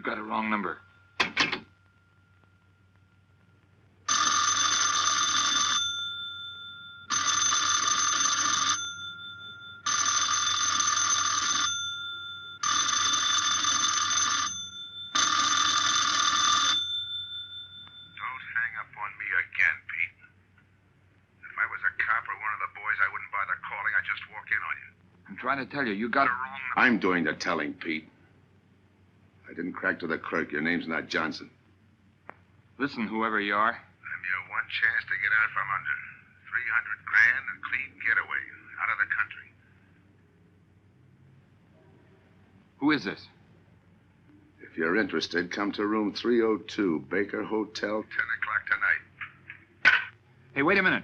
Got a wrong number. Trying to tell you, you got it wrong. I'm doing the telling, Pete. I didn't crack to the clerk. Your name's not Johnson. Listen, whoever you are. I'm your one chance to get out from under. 300 grand, a clean getaway, out of the country. Who is this? If you're interested, come to room 302, Baker Hotel. 10 o'clock tonight. Hey, wait a minute.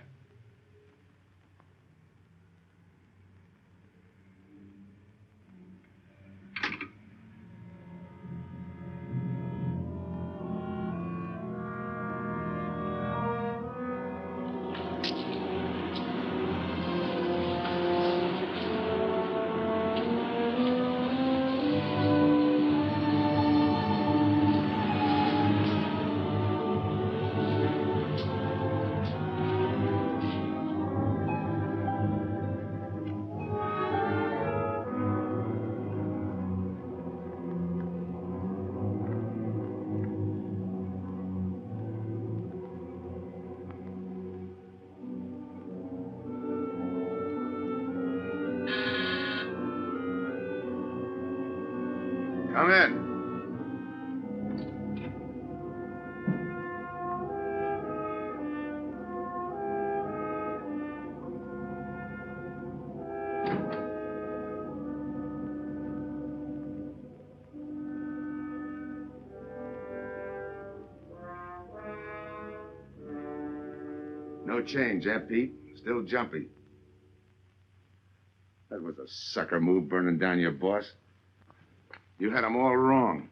Come in. No change, eh, Pete? Still jumpy. That was a sucker move, burning down your boss. You had him all wrong.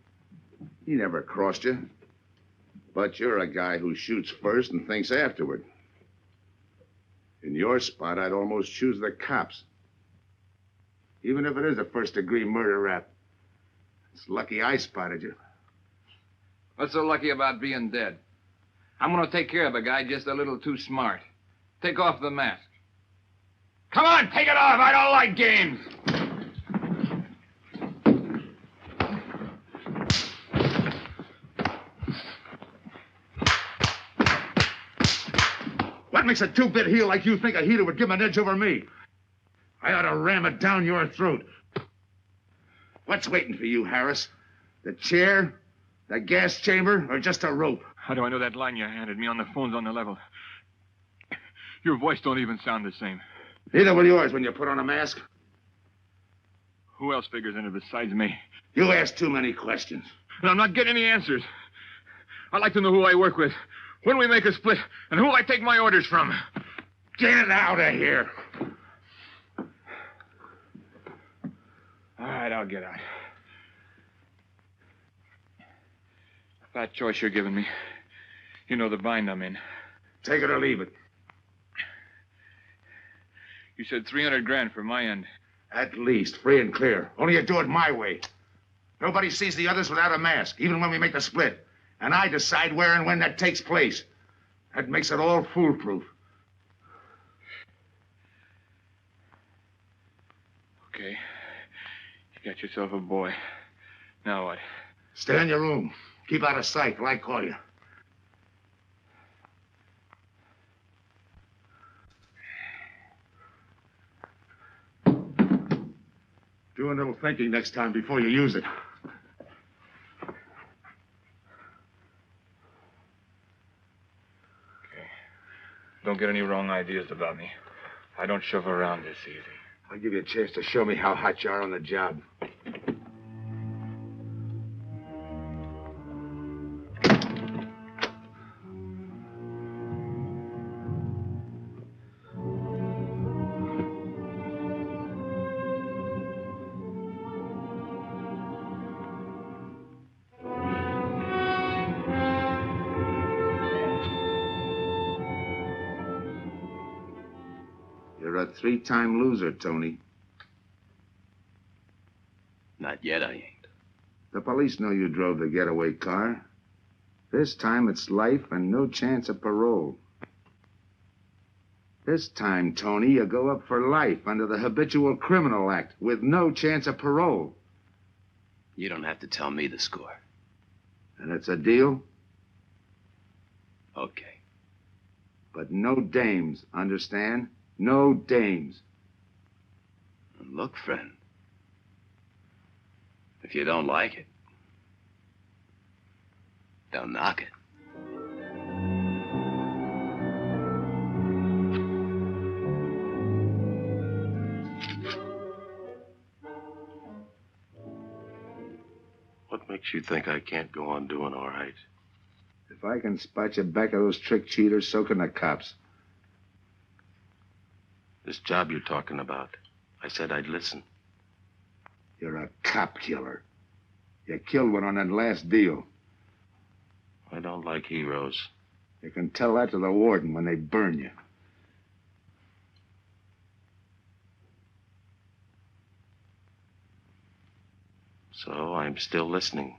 He never crossed you. But you're a guy who shoots first and thinks afterward. In your spot, I'd almost choose the cops. Even if it is a first-degree murder rap. It's lucky I spotted you. What's so lucky about being dead? I'm going to take care of a guy just a little too smart. Take off the mask. Come on, take it off. I don't like games. What makes a two-bit heel like you think a heater would give him an edge over me? I ought to ram it down your throat. What's waiting for you, Harris? The chair, the gas chamber, or just a rope? How do I know that line you handed me on the phone's on the level? Your voice don't even sound the same. Neither will yours when you put on a mask. Who else figures in it besides me? You ask too many questions. And I'm not getting any answers. I'd like to know who I work with, when we make a split, and who I take my orders from. Get out of here. All right, I'll get out. That choice you're giving me. You know the bind I'm in. Take it or leave it. You said 300 grand for my end. At least, free and clear. Only you do it my way. Nobody sees the others without a mask, even when we make the split. And I decide where and when that takes place. That makes it all foolproof. Okay. You got yourself a boy. Now what? Stay in your room. Keep out of sight till I call you. Do a little thinking next time before you use it. Okay. Don't get any wrong ideas about me. I don't shove around this easy. I'll give you a chance to show me how hot you are on the job. You're a 3-time loser, Tony. Not yet, I ain't. The police know you drove the getaway car. This time it's life and no chance of parole. This time, Tony, you go up for life under the Habitual Criminal Act with no chance of parole. You don't have to tell me the score. And it's a deal? Okay. But no dames, understand? No dames. And look, friend. If you don't like it, don't knock it. What makes you think I can't go on doing all right? If I can spot you back of those trick cheaters, so can the cops. This job you're talking about, I said I'd listen. You're a cop killer. You killed one on that last deal. I don't like heroes. You can tell that to the warden when they burn you. So I'm still listening.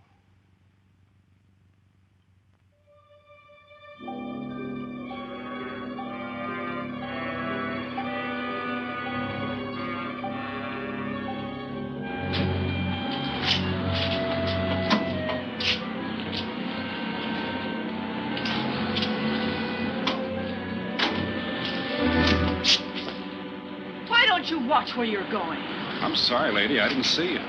Why don't you watch where you're going? I'm sorry, lady. I didn't see you.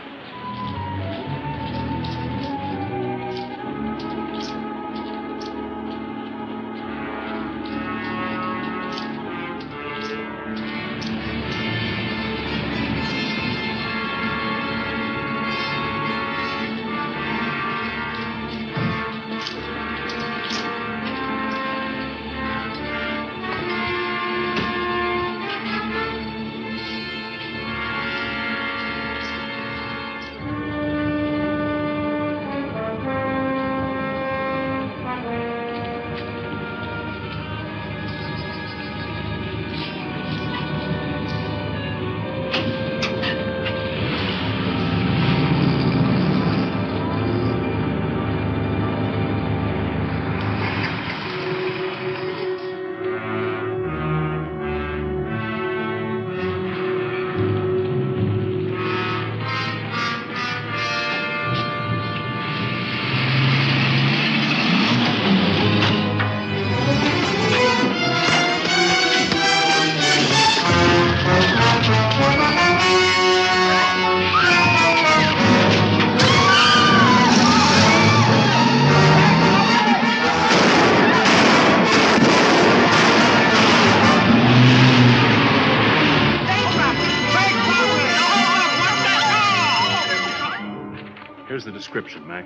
Here's the description, Mac.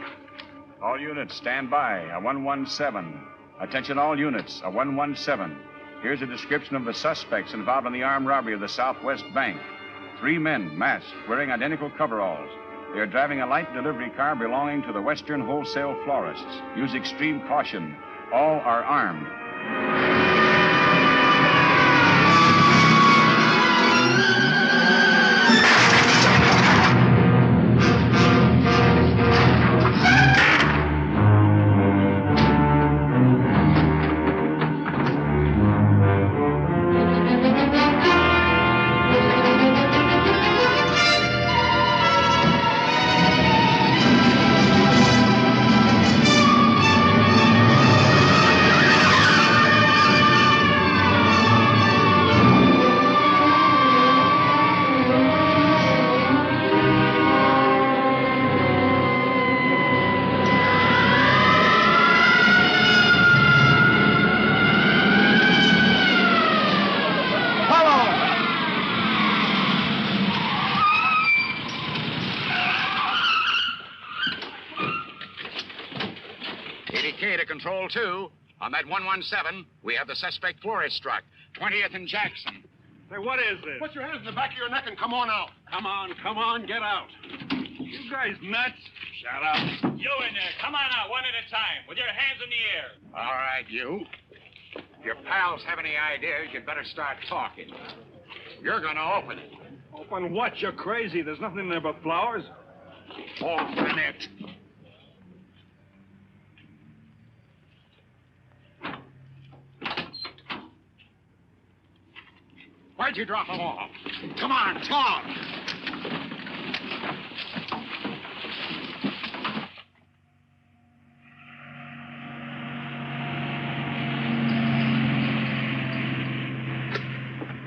All units, stand by. A 117. Attention all units, a 117. Here's a description of the suspects involved in the armed robbery of the Southwest Bank. 3 men, masked, wearing identical coveralls. They are driving a light delivery car belonging to the Western Wholesale Florists. Use extreme caution. All are armed. Control 2. On that 117, we have the suspect florist struck. 20th and Jackson. Say, what is this? Put your hands in the back of your neck and come on out. Come on, get out. You guys nuts? Shut up. You in there. Come on out, one at a time, with your hands in the air. All right, you. If your pals have any ideas, you'd better start talking. You're going to open it. Open what? You're crazy. There's nothing in there but flowers. Open it. Why'd you drop them off? Come on, talk.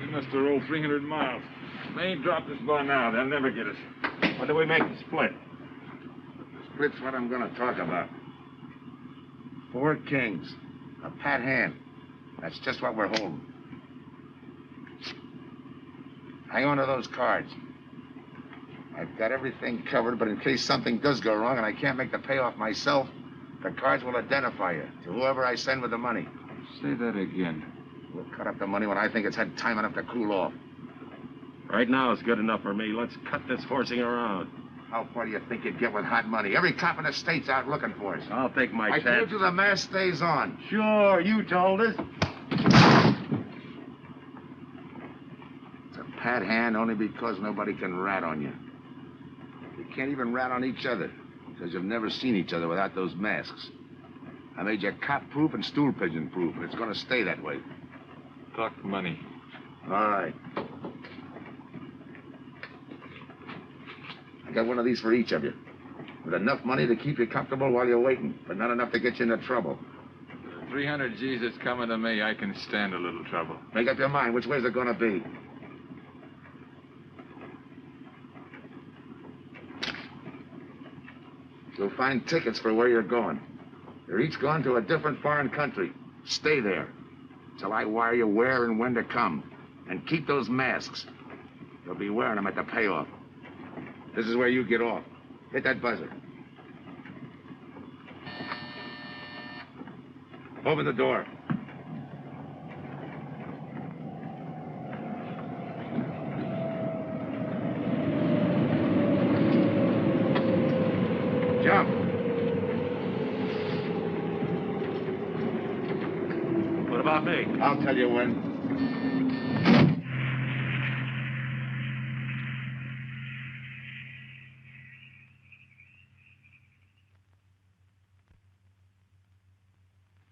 We must have rolled 300 miles. They ain't dropped us by now. They'll never get us. When do we make the split? Split's what I'm going to talk about. 4 kings. A pat hand. That's just what we're holding. Hang on to those cards. I've got everything covered, but in case something does go wrong and I can't make the payoff myself, the cards will identify you to whoever I send with the money. Say that again. We'll cut up the money when I think it's had time enough to cool off. Right now is good enough for me. Let's cut this horsing around. How far do you think you'd get with hot money? Every cop in the state's out looking for us. I'll take my I chance. told you the mask stays on. Sure, you told us. It's a pat hand only because nobody can rat on you. You can't even rat on each other because you've never seen each other without those masks. I made you cop-proof and stool pigeon-proof, and it's going to stay that way. Talk money. All right. I got one of these for each of you. With enough money to keep you comfortable while you're waiting, but not enough to get you into trouble. 300 G's that's coming to me, I can stand a little trouble. Make up your mind. Which way's it going to be? You'll find tickets for where you're going. You're each going to a different foreign country. Stay there till I wire you where and when to come. And keep those masks. You'll be wearing them at the payoff. This is where you get off. Hit that buzzer. Open the door. Jump. What about me? I'll tell you when.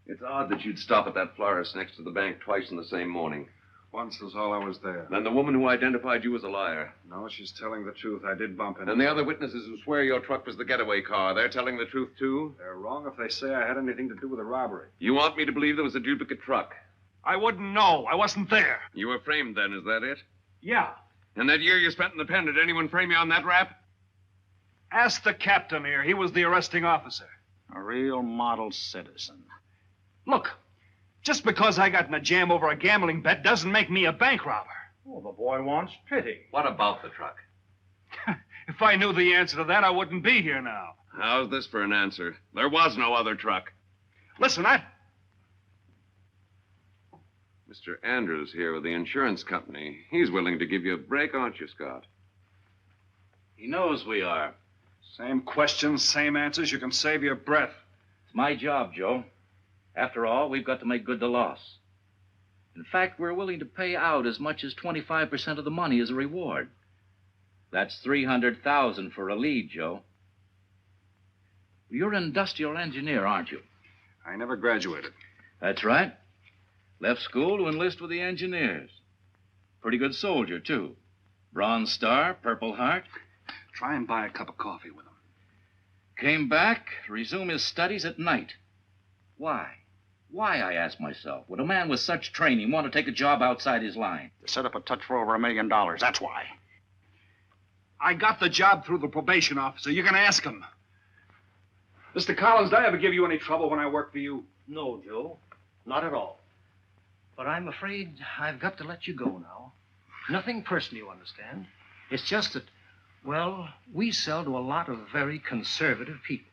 It's odd that you'd stop at that florist next to the bank twice in the same morning. Once was all I was there. Then the woman who identified you as a liar. No, she's telling the truth. I did bump into And the other witnesses who swear your truck was the getaway car, they're telling the truth, too? They're wrong if they say I had anything to do with the robbery. You want me to believe there was a duplicate truck? I wouldn't know. I wasn't there. You were framed then, is that it? Yeah. And that year you spent in the pen, did anyone frame you on that rap? Ask the captain here. He was the arresting officer. A real model citizen. Look, just because I got in a jam over a gambling bet doesn't make me a bank robber. Oh, the boy wants pity. What about the truck? If I knew the answer to that, I wouldn't be here now. How's this for an answer? There was no other truck. Listen, Mr. Andrews here with the insurance company. He's willing to give you a break, aren't you, Scott? He knows we are. Same questions, same answers. You can save your breath. It's my job, Joe. After all, we've got to make good the loss. In fact, we're willing to pay out as much as 25% of the money as a reward. That's $300,000 for a lead, Joe. You're an industrial engineer, aren't you? I never graduated. That's right. Left school to enlist with the engineers. Pretty good soldier, too. Bronze Star, Purple Heart. Try and buy a cup of coffee with him. Came back, resume his studies at night. Why? Why, I ask myself, would a man with such training want to take a job outside his line? To set up a touch for over $1 million. That's why. I got the job through the probation officer. You can ask him. Mr. Collins, did I ever give you any trouble when I worked for you? No, Joe. Not at all. But I'm afraid I've got to let you go now. Nothing personal, you understand. It's just that, well, we sell to a lot of very conservative people.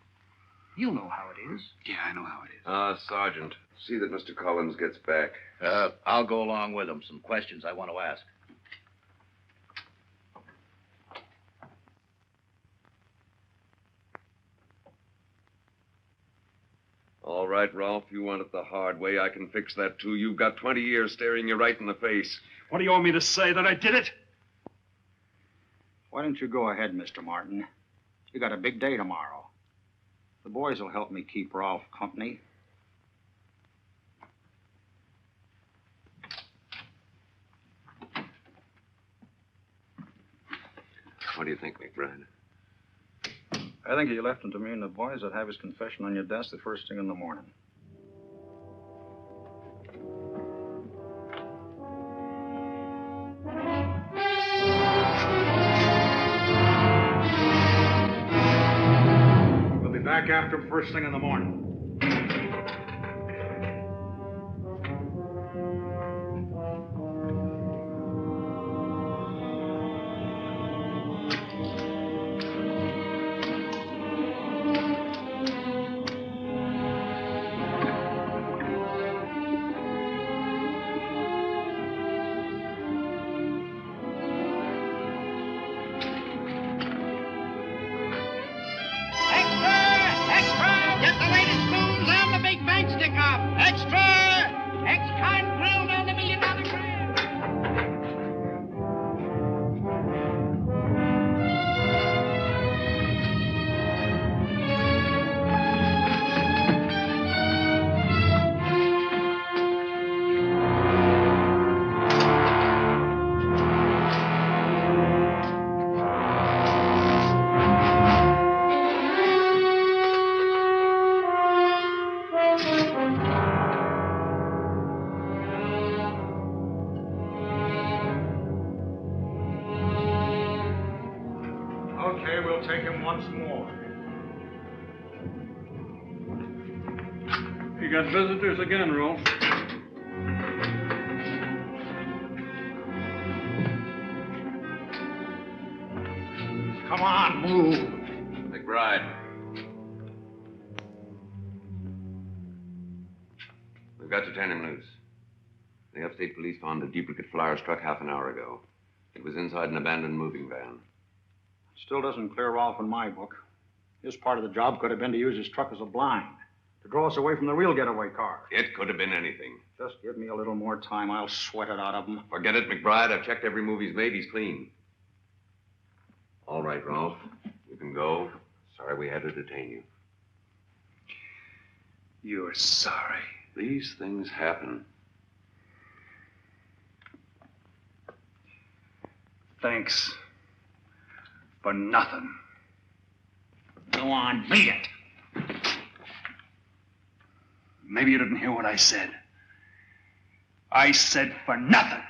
You know how it is. Yeah, I know how it is. Sergeant, see that Mr. Collins gets back. I'll go along with him. Some questions I want to ask. All right. right, Ralph. You want it the hard way. I can fix that, too. You've got 20 years staring you right in the face. What do you want me to say, that I did it? Why don't you go ahead, Mr. Martin? You got a big day tomorrow. The boys will help me keep Ralph company. What do you think, McBride? I think you left him to me and the boys would have his confession on your desk the first thing in the morning. We'll be back after him first thing in the morning. Take him once more. You got visitors again, Rolf. Come on, move. McBride. We've got to turn him loose. The upstate police found a duplicate flyer struck half an hour ago. It was inside an abandoned moving van. Still doesn't clear Ralph in my book. His part of the job could have been to use his truck as a blind, to draw us away from the real getaway car. It could have been anything. Just give me a little more time. I'll sweat it out of him. Forget it, McBride. I've checked every move he's made. He's clean. All right, Ralph. You can go. Sorry we had to detain you. You're sorry. These things happen. Thanks. For nothing. Go on, beat it. Maybe you didn't hear what I said. I said for nothing.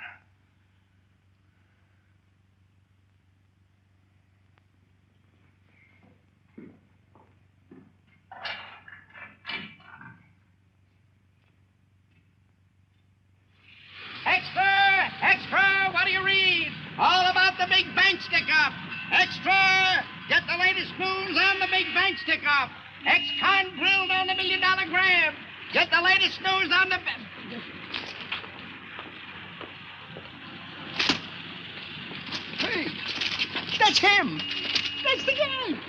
Extra! Extra! What do you read? All about the big bank stick-up. Extra! Get the latest news on the big bank stick-up. Ex-con grilled on the $1 million grab. Get the latest news on the... Hey, that's him. That's the guy.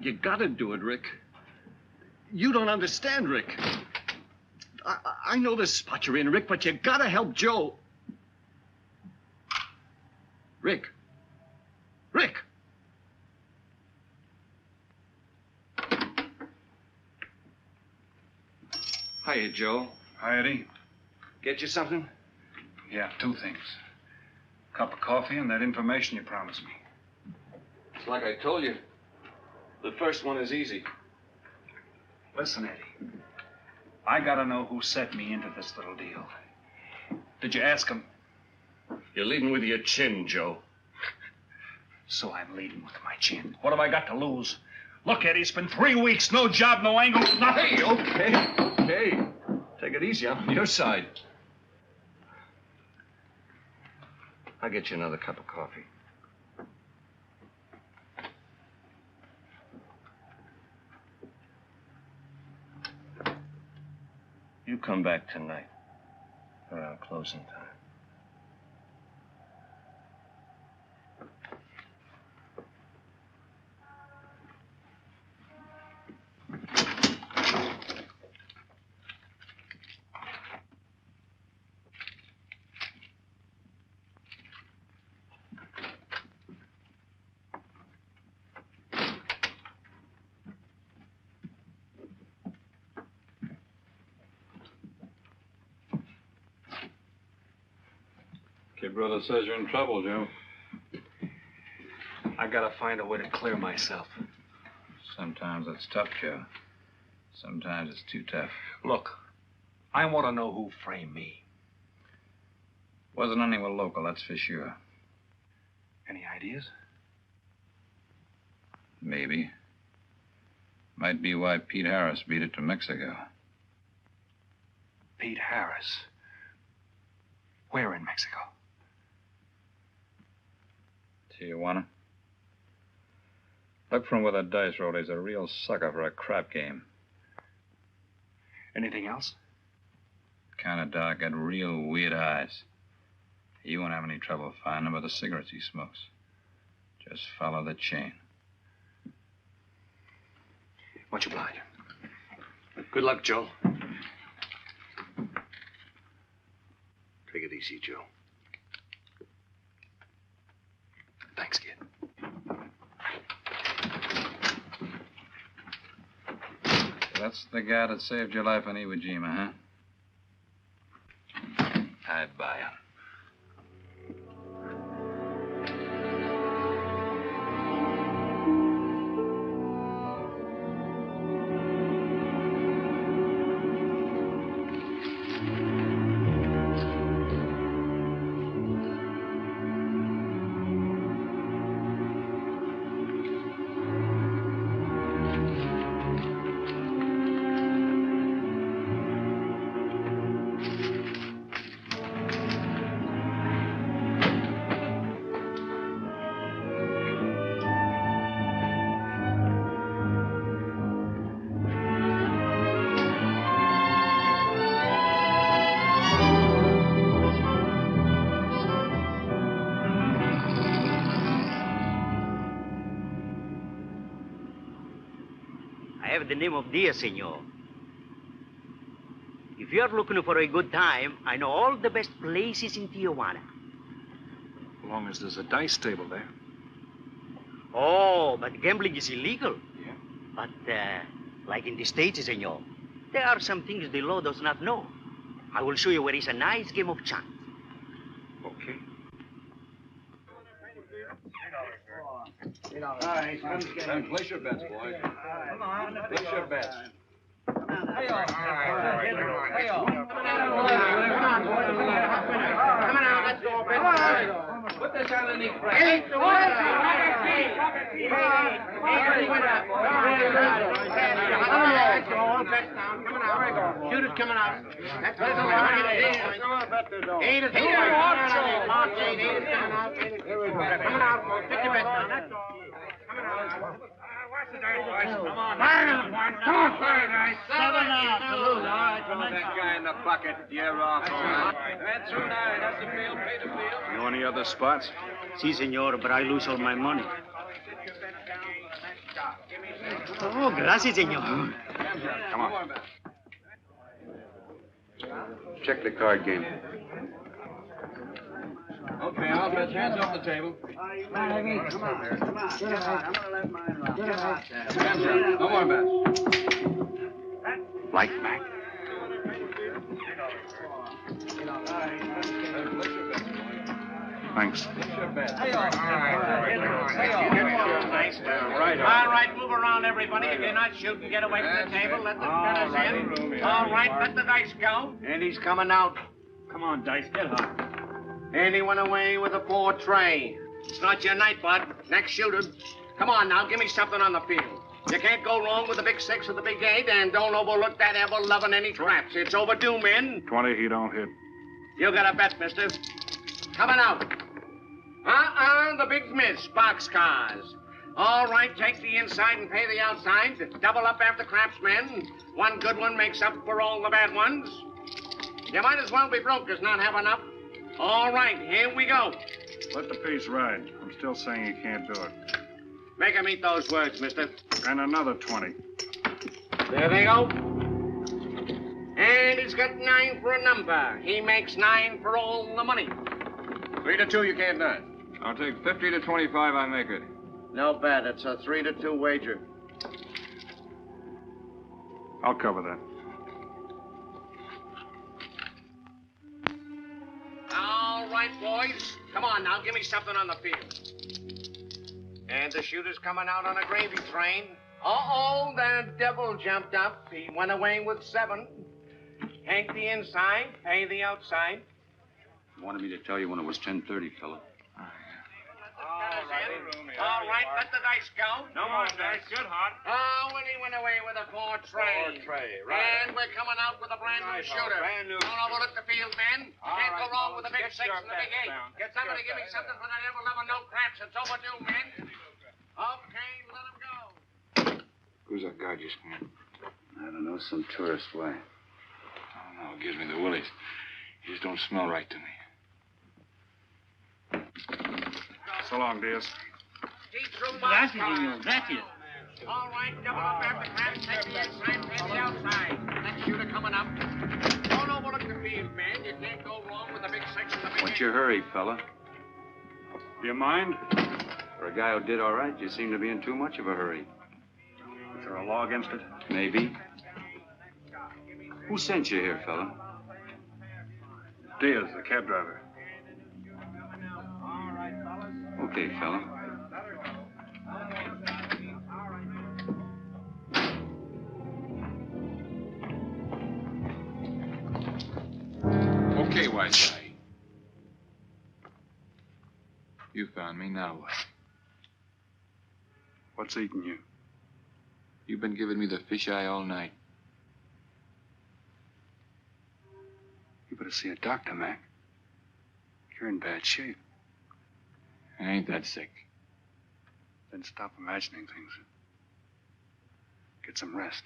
You gotta do it, Rick. You don't understand, Rick. I know this spot you're in, Rick, but you gotta help Joe. Rick. Rick! Hiya, Joe. Hi, Eddie. Get you something? Yeah, two things. Cup of coffee and that information you promised me. It's like I told you. The first one is easy. Listen, Eddie. I gotta know who set me into this little deal. Did you ask him? You're leading with your chin, Joe. So I'm leading with my chin. What have I got to lose? Look, Eddie, it's been 3 weeks. No job, no angle, nothing. Hey, okay. Take it easy. I'm on your side. I'll get you another cup of coffee. You come back tonight around closing time. Kid brother says you're in trouble, Joe. I gotta find a way to clear myself. Sometimes it's tough, Joe. Sometimes it's too tough. Look, I want to know who framed me. Wasn't anyone local, that's for sure. Any ideas? Maybe. Might be why Pete Harris beat it to Mexico. Pete Harris? Where in Mexico? Tijuana. Look from where the dice rolled. He's a real sucker for a crap game. Anything else? Kind of dark, got real weird eyes. You won't have any trouble finding him by the cigarettes he smokes. Just follow the chain. Much obliged. Good luck, Joe. Take it easy, Joe. Thanks, kid. That's the guy that saved your life on Iwo Jima, huh? I buy him. The name of dear, senor. If you're looking for a good time, I know all the best places in Tijuana. As long as there's a dice table there. Oh, but gambling is illegal. Yeah. But, like in the States, senor, there are some things the law does not know. I will show you where is a nice game of chance. Okay. All right, place your bets, boys. Come on, place your bets. Hey, all right. Come on, let's go, Ben. Put this on the knee. Shooter's coming out. That's all right. Eight is coming out. Coming out, folks. Pick your bets down. That's all. Coming out. Watch the dice, boys. Come on. Come on, guys. 7 out. All right. Throw that guy in the bucket. You're off. That's through now. That's the field. Pay the field. You any other spots? Si, senor, but I lose all my money. Oh, gracias, senor. Come on. Check the card game. Okay, I'll bet hands off the table. Come on. I'm going to let mine run. Hands up. No more bets. Like Mac. Thanks. All right, move around, everybody. If you're not shooting, get away from the table. Let the fellas in. All right, let the dice go. And he's coming out. Come on, Dice, get hot. And he went away with a 4 tray. It's not your night, bud. Next shooter. Come on now, give me something on the field. You can't go wrong with the big 6 or the big 8, and don't overlook that ever-loving any traps. It's overdue, men. 20, he don't hit. You got a bet, mister. Coming out. The big miss, boxcars. All right, take the inside and pay the outside. Double up after craps, men. One good one makes up for all the bad ones. You might as well be broke as not have enough. All right, here we go. Let the piece ride. I'm still saying he can't do it. Make him eat those words, mister. And another 20. There they go. And he's got 9 for a number. He makes 9 for all the money. 3 to 2, you can't do it. I'll take 50 to 25, I make it. No bad. It's a 3 to 2 wager. I'll cover that. All All right, boys. Come on now, give me something on the field. And the shooter's coming out on a gravy train. Uh-oh, the devil jumped up. He went away with 7. Take the inside, pay the outside. You wanted me to tell you when it was 10:30, fella. All right, let the dice go. No more dice. Good, hot. Oh, and he went away with a 4 tray. 4 tray, right. And we're coming out with a brand new shooter. Brand new. Don't overlook the field, men. All Can't go right, wrong with the big get 6 your and the big bets 8. down. Get somebody to give me something for that ever loving no craps. It's overdue, men. Okay, let him go. Who's that guy just came in? I don't know, some tourist. Why? I don't know. It gives me the willies. He just don't smell right to me. So long, Diaz. Gracias, señor. Gracias. All right, double up after craps. Take the inside, pay the outside. Next shooter coming up. Don't overlook the field, man. You can't go wrong with the big 6 and the big 8. What's your hurry, fella? You mind? For a guy who did all right, you seem to be in too much of a hurry. Is there a law against it? Maybe. Who sent you here, fella? Diaz, the cab driver. Okay, fella. Okay, wise guy. You found me, now what? What's eating you? You've been giving me the fisheye all night. You better see a doctor, Mac. You're in bad shape. I ain't that sick. Then stop imagining things. Get some rest.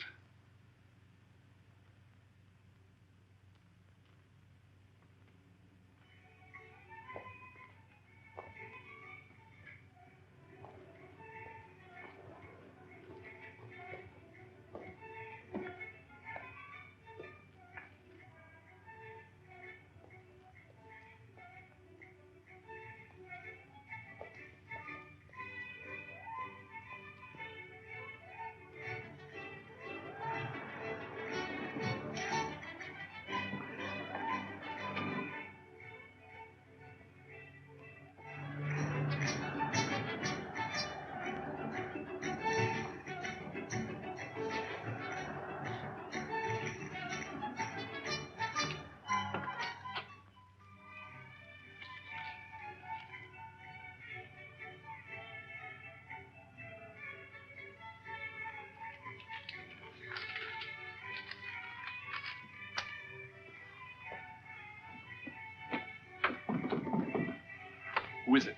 Who is it?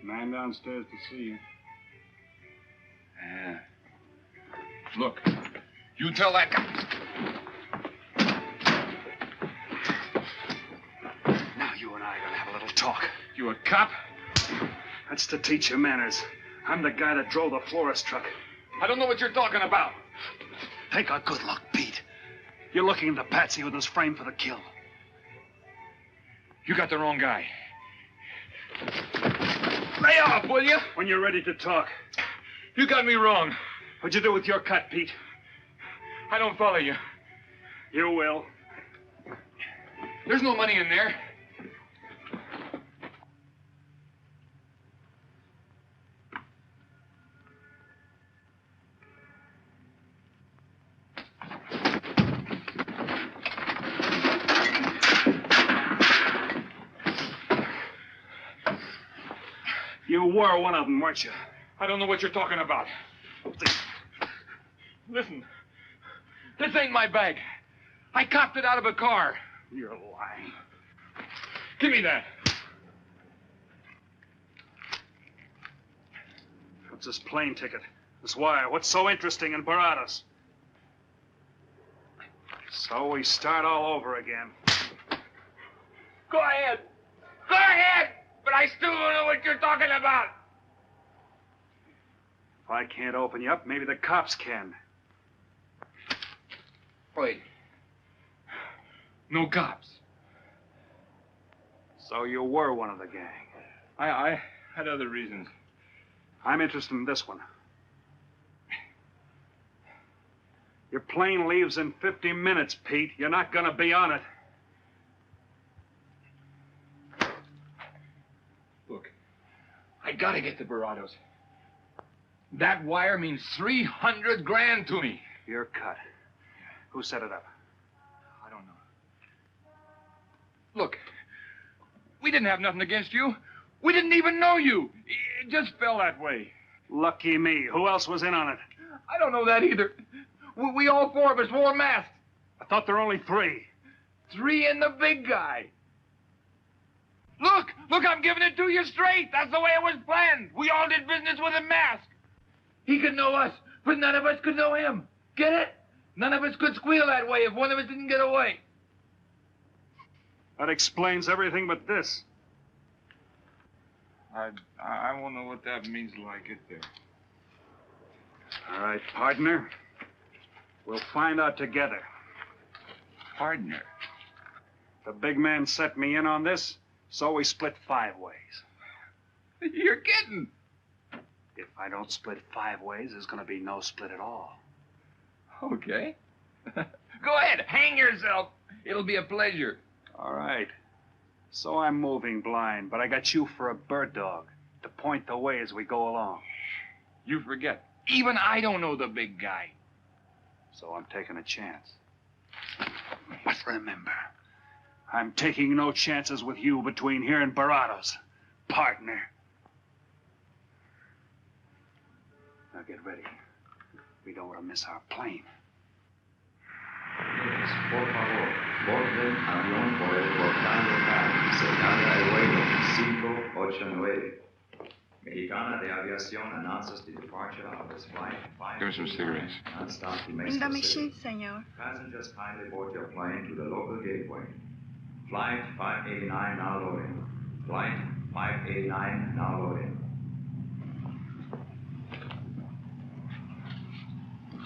Man downstairs to see you. Yeah. Look, you tell that guy. Now you and I are gonna have a little talk. You a cop? That's to teach you manners. I'm the guy that drove the florist truck. I don't know what you're talking about. Take a good look, Pete. You're looking at the patsy who was framed for the kill. You got the wrong guy. Lay off, will you? When you're ready to talk. You got me wrong. What'd you do with your cut, Pete? I don't follow you. You will. There's no money in there. You were one of them, weren't you? I don't know what you're talking about. Listen, this ain't my bag. I copped it out of a car. You're lying. Give me that. What's this plane ticket? This wire? What's so interesting in Baradas? So we start all over again. Go ahead. Go ahead. But I still don't know what you're talking about. If I can't open you up, maybe the cops can. Wait. No cops. So you were one of the gang. I had other reasons. I'm interested in this one. Your plane leaves in 50 minutes, Pete. You're not gonna be on it. I gotta get the Barados. That wire means 300 grand to me. You're cut. Who set it up? I don't know. Look, we didn't have nothing against you. We didn't even know you. It just fell that way. Lucky me. Who else was in on it? I don't know that either. We all four of us wore masks. I thought there were only 3. 3 and the big guy. Look, I'm giving it to you straight. That's the way it was planned. We all did business with a mask. He could know us, but none of us could know him. Get it? None of us could squeal that way if one of us didn't get away. That explains everything but this. I won't know what that means till I get there. All right, partner. We'll find out together. Partner? The big man set me in on this, so we split 5 ways. You're kidding. If I don't split 5 ways, there's going to be no split at all. Okay. Go ahead, hang yourself. It'll be a pleasure. All right. So I'm moving blind, but I got you for a bird dog to point the way as we go along. You forget. Even I don't know the big guy. So I'm taking a chance. But remember, I'm taking no chances with you between here and Barados, partner. Now get ready. We don't want to miss our plane. Por favor, borden avión por el portal local, señal de vuelo 589. Mexicana de Aviación announces the departure of this flight. Give me some cigarettes. Non-stop to Un Mexico City. damichit, señor. Passengers kindly board your plane to the local gateway. Flight 589 now loading. Flight 589 now loading.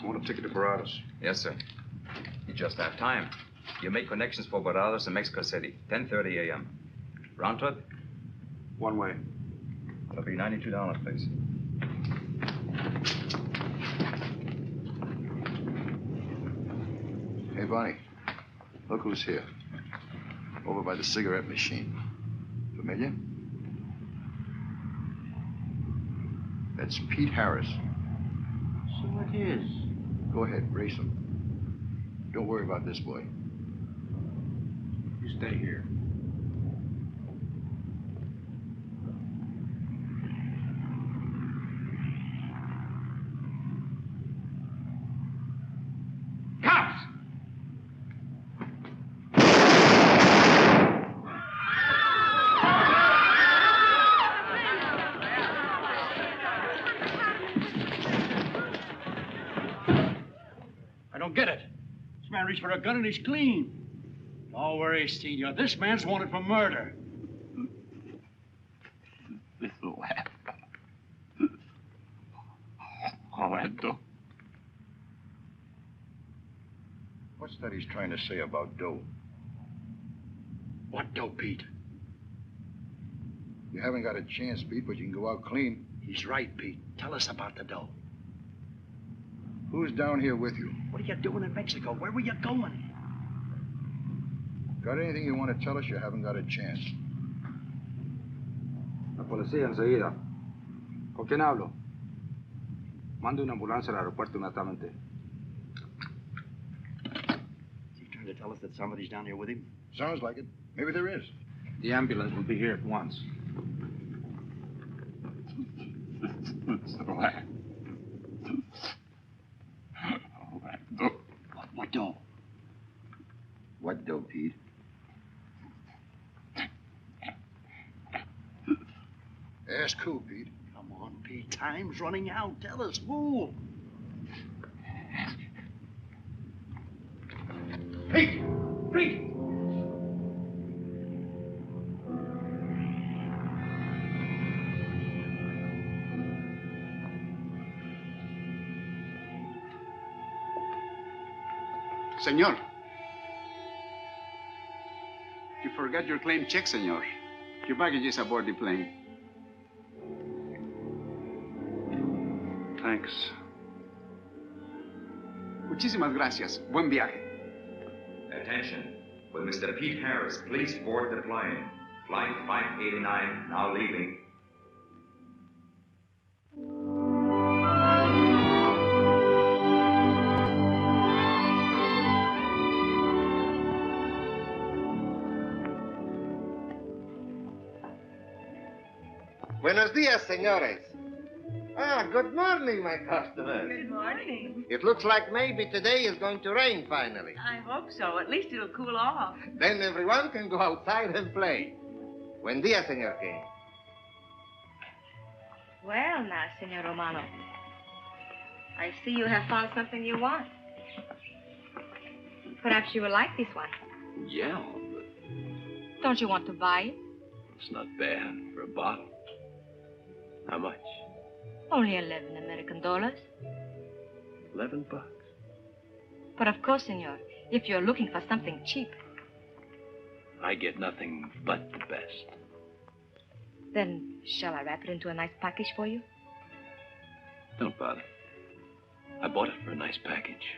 I want a ticket to Barados. Yes, sir. You just have time. You make connections for Barados in Mexico City, 10:30 a.m. Round trip? One way. That'll be $92, please. Hey, Bonnie. Look who's here. Over by the cigarette machine. Familiar? That's Pete Harris. So it is. Go ahead, race him. Don't worry about this boy. You stay here. Cops! I don't get it. This man reached for a gun and he's clean. Don't worry, Senor. This man's wanted for murder. This laugh. All that dough. What's that he's trying to say about dough? What dough, Pete? You haven't got a chance, Pete, but you can go out clean. He's right, Pete. Tell us about the dough. Who's down here with you? What are you doing in Mexico? Where were you going? Got anything you want to tell us? You haven't got a chance. La policía enseguida. ¿Con quién hablo? Mande una ambulancia al aeropuerto inmediatamente. Is he trying to tell us that somebody's down here with him? Sounds like it. Maybe there is. The ambulance will be here at once. What dough? What dough, Pete? Ask who, Pete? Come on, Pete. Time's running out. Tell us who. Pete! Pete! Senor. You forgot your claim check, senor. Your baggage is aboard the plane. Thanks. Muchísimas gracias. Buen viaje. Attention. Will Mr. Pete Harris please board the plane? Flight 589 now leaving. Buenos dias, senores. Ah, good morning, my customers. Good morning. It looks like maybe today is going to rain finally. I hope so. At least it'll cool off. Then everyone can go outside and play. Buen dia, Senor King. Well, now, Senor Romano, I see you have found something you want. Perhaps you will like this one. Yeah, but Don't you want to buy it? it's not bad for a bottle. How much? Only 11 American dollars. $11. But of course, senor, if you're looking for something cheap, I get nothing but the best. then shall I wrap it into a nice package for you? Don't bother. I bought it for a nice package.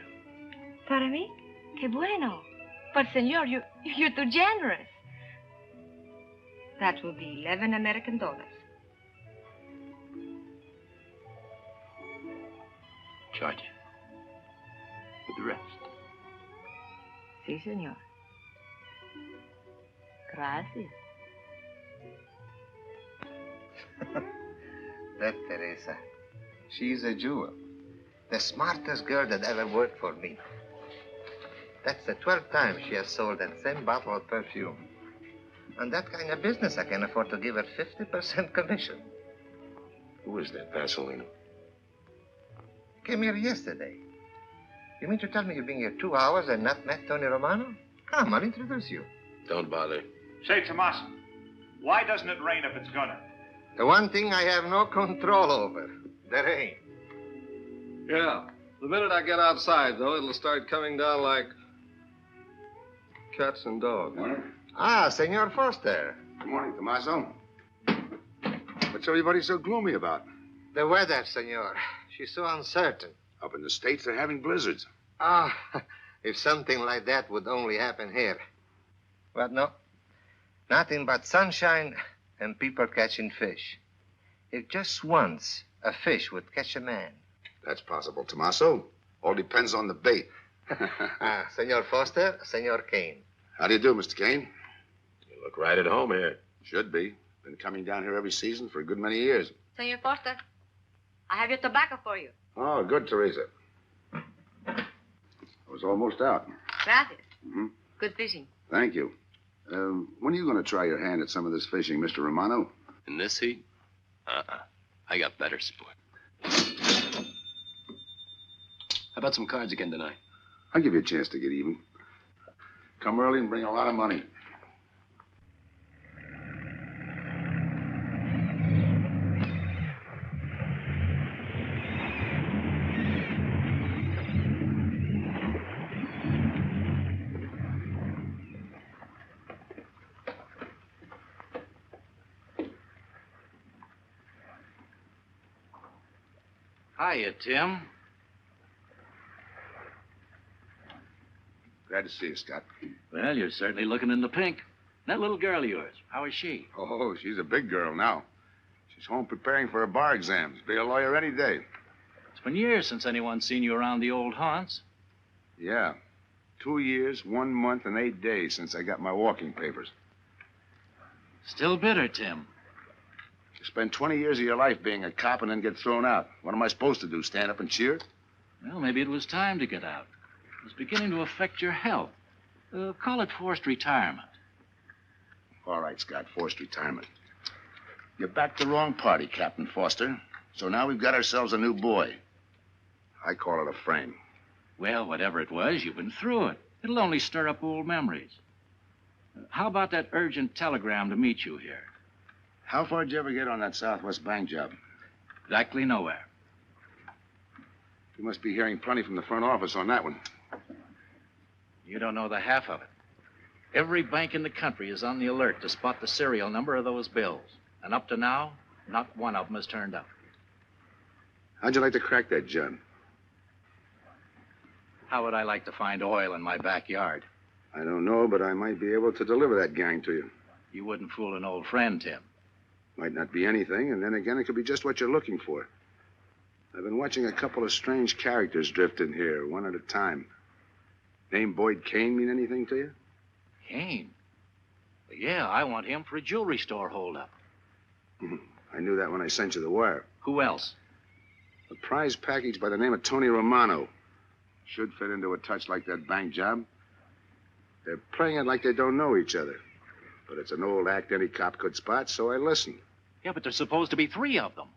Para mí? Que bueno. But, senor, you're too generous. That will be 11 American dollars. Charge it. With the rest. Si, senor. Gracias. That Teresa, she's a jewel. The smartest girl that ever worked for me. That's the 12th time she has sold that same bottle of perfume. On that kind of business, I can afford to give her 50% commission. Who is that Vaseline? Came here yesterday. You mean to tell me you've been here 2 hours and not met Tony Romano? Come, I'll introduce you. Don't bother. Say, Tomas, why doesn't it rain if it's gonna? The one thing I have no control over, the rain. Yeah. The minute I get outside, though, it'll start coming down like cats and dogs. Ah, Senor Foster. Good morning, Tommaso. What's everybody so gloomy about? The weather, senor. She's so uncertain. Up in the States, they're having blizzards. Ah, if something like that would only happen here. But no. Nothing but sunshine and people catching fish. If just once a fish would catch a man. That's possible, Tommaso. All depends on the bait. Ah, Senor Foster, Senor Kane. How do you do, Mr. Kane? You look right at home here. Should be. Been coming down here every season for a good many years. Senor Foster, I have your tobacco for you. Oh, good, Teresa. I was almost out. Gracias. Mm-hmm. Good fishing. Thank you. When are you going to try your hand at some of this fishing, Mr. Romano? In this heat? I got better sport. How about some cards again tonight? I'll give you a chance to get even. Come early and bring a lot of money. Hiya, Tim. Glad to see you, Scott. Well, you're certainly looking in the pink. That little girl of yours, how is she? Oh, she's a big girl now. She's home preparing for her bar exams. Be a lawyer any day. It's been years since anyone's seen you around the old haunts. Yeah. 2 years, 1 month, and 8 days since I got my walking papers. Still bitter, Tim. You spend 20 years of your life being a cop and then get thrown out. What am I supposed to do, stand up and cheer? Well, maybe it was time to get out. It was beginning to affect your health. Call it forced retirement. All right, Scott, forced retirement. You backed the wrong party, Captain Foster. So now we've got ourselves a new boy. I call it a frame. Well, whatever it was, you've been through it. It'll only stir up old memories. How about that urgent telegram to meet you here? How far did you ever get on that Southwest Bank job? Exactly nowhere. You must be hearing plenty from the front office on that one. You don't know the half of it. Every bank in the country is on the alert to spot the serial number of those bills. And up to now, not one of them has turned up. How'd you like to crack that job? How would I like to find oil in my backyard? I don't know, but I might be able to deliver that gang to you. You wouldn't fool an old friend, Tim. Might not be anything, and then again, it could be just what you're looking for. I've been watching a couple of strange characters drift in here, one at a time. Name Boyd Kane mean anything to you? Kane? Yeah, I want him for a jewelry store holdup. I knew that when I sent you the wire. Who else? A prize package by the name of Tony Romano. Should fit into a touch like that bank job. They're playing it like they don't know each other. But it's an old act any cop could spot, so I listened. Yeah, but there's supposed to be 3 of them.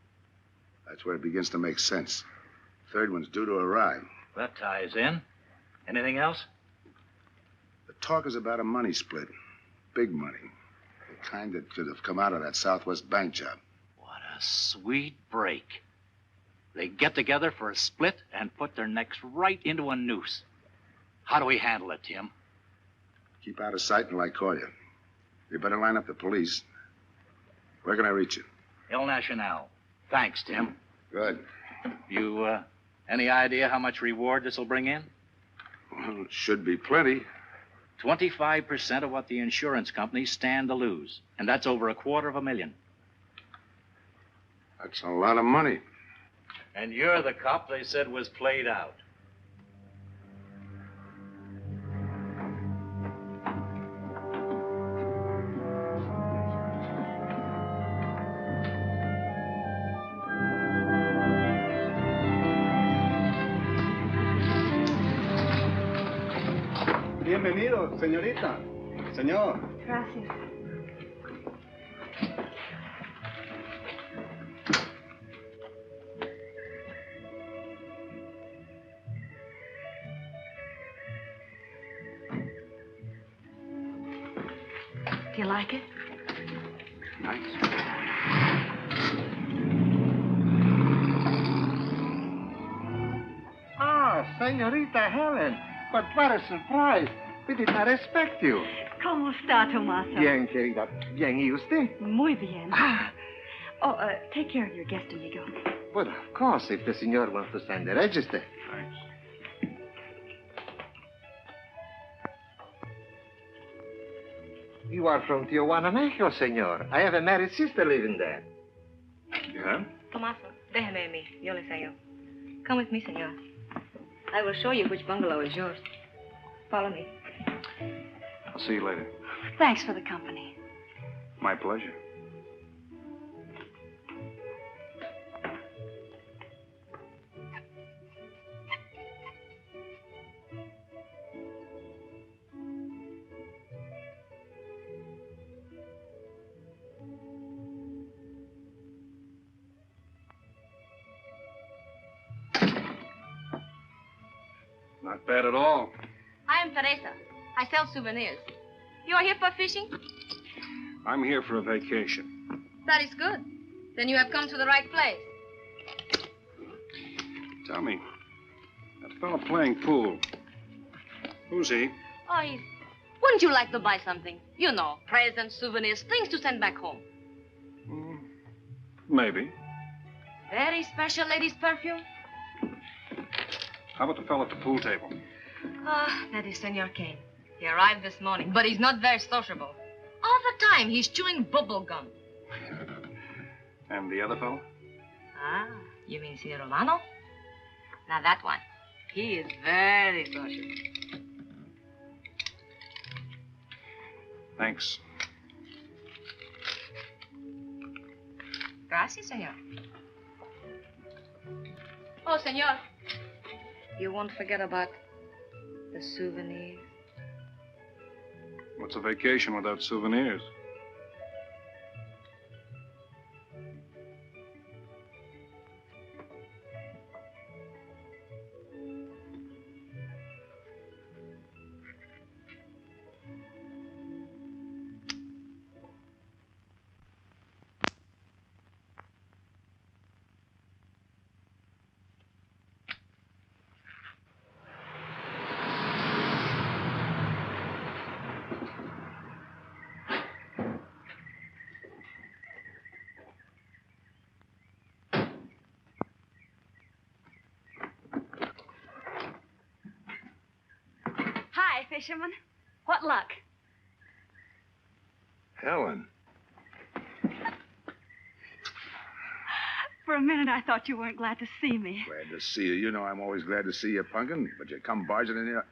That's where it begins to make sense. Third one's due to arrive. That ties in. Anything else? The talk is about a money split. Big money. The kind that could have come out of that Southwest bank job. What a sweet break. They get together for a split and put their necks right into a noose. How do we handle it, Tim? Keep out of sight until I call you. You better line up the police. Where can I reach you? El Nacional. Thanks, Tim. Good. You, any idea how much reward this will bring in? Well, it should be plenty. 25% of what the insurance companies stand to lose. And that's over $250,000. That's a lot of money. And you're the cop they said was played out. Bienvenido, señorita. Señor. Gracias. Do you like it? Nice. Ah, señorita Helen. But what a surprise. We did not expect you. ¿Cómo está, Tomaso? Bien, querida. Bien, ¿y usted? Muy bien. Oh, take care of your guest when you go. Well, of course, if the senor wants to sign the register. Thanks. You are from Tijuana, Mexico, senor. I have a married sister living there. Yeah? Tomaso, déjeme a mí. Yo le enseño. Come with me, senor. I will show you which bungalow is yours. Follow me. I'll see you later. Thanks for the company. My pleasure. Not bad at all. I am Teresa. I sell souvenirs. You are here for fishing? I'm here for a vacation. That is good. Then you have come to the right place. Tell me, that fellow playing pool, who's he? Oh, he's... Wouldn't you like to buy something? You know, presents, souvenirs, things to send back home. Maybe. Very special lady's perfume. How about the fellow at the pool table? Ah, that is Senor Kane. He arrived this morning, but he's not very sociable. All the time, he's chewing bubble gum. And the other fellow? Ah, you mean Senor Romano? Now, that one. He is very social. Thanks. Gracias, senor. Oh, senor. You won't forget about the souvenirs. What's a vacation without souvenirs? Fisherman. What luck? Helen. For a minute, I thought you weren't glad to see me. Glad to see you. You know I'm always glad to see you, Punkin, but you come barging in here.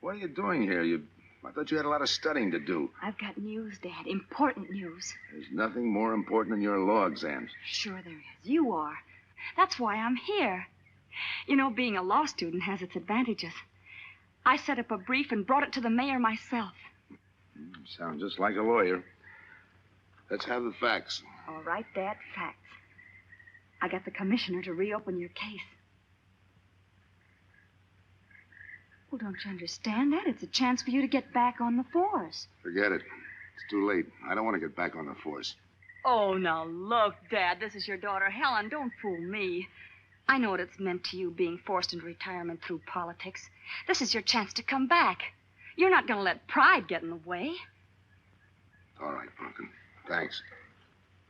What are you doing here? You I thought you had a lot of studying to do. I've got news, Dad. Important news. There's nothing more important than your law exams. Sure there is. You are. That's why I'm here. You know, being a law student has its advantages. I set up a brief and brought it to the mayor myself. You sound just like a lawyer. Let's have the facts. All right, Dad, facts. I got the commissioner to reopen your case. Well, don't you understand that? It's a chance for you to get back on the force. Forget it. It's too late. I don't want to get back on the force. Oh, now look, Dad, this is your daughter, Helen. Don't fool me. I know what it's meant to you being forced into retirement through politics. This is your chance to come back. You're not going to let pride get in the way. All right, Pumpkin. Thanks.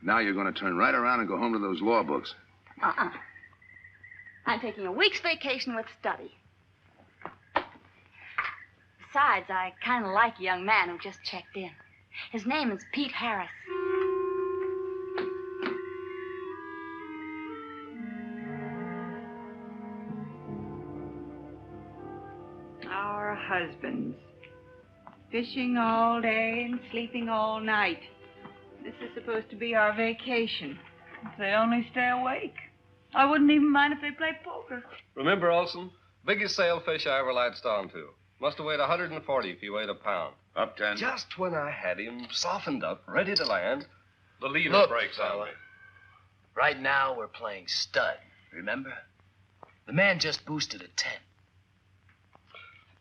Now you're going to turn right around and go home to those law books. Uh-uh. I'm taking a week's vacation with study. Besides, I kind of like a young man who just checked in. His name is Pete Harris. Our husbands. Fishing all day and sleeping all night. This is supposed to be our vacation. If they only stay awake. I wouldn't even mind if they played poker. Remember, Olson, biggest sailfish I ever latched onto. Must have weighed 140 if he weighed a pound. Up 10. Just when I had him softened up, ready to land, the leader Look, breaks on fella. me. Right now, we're playing stud, remember? The man just boosted a 10.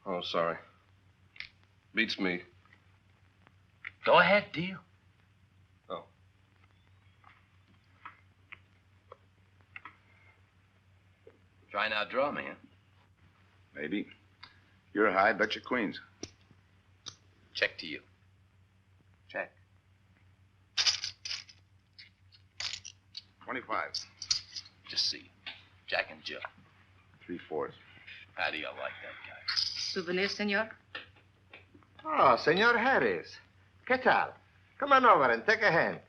Oh, sorry. Beats me. Go ahead, deal. Oh. Try now, draw me, huh? Maybe. You're high, bet your queens. Check to you. Check. 25. Just see. Jack and Jill. 3/4. How do you like that guy? Souvenir, senor? Oh, Senor Harris. ¿Qué tal? Come on over and take a hand.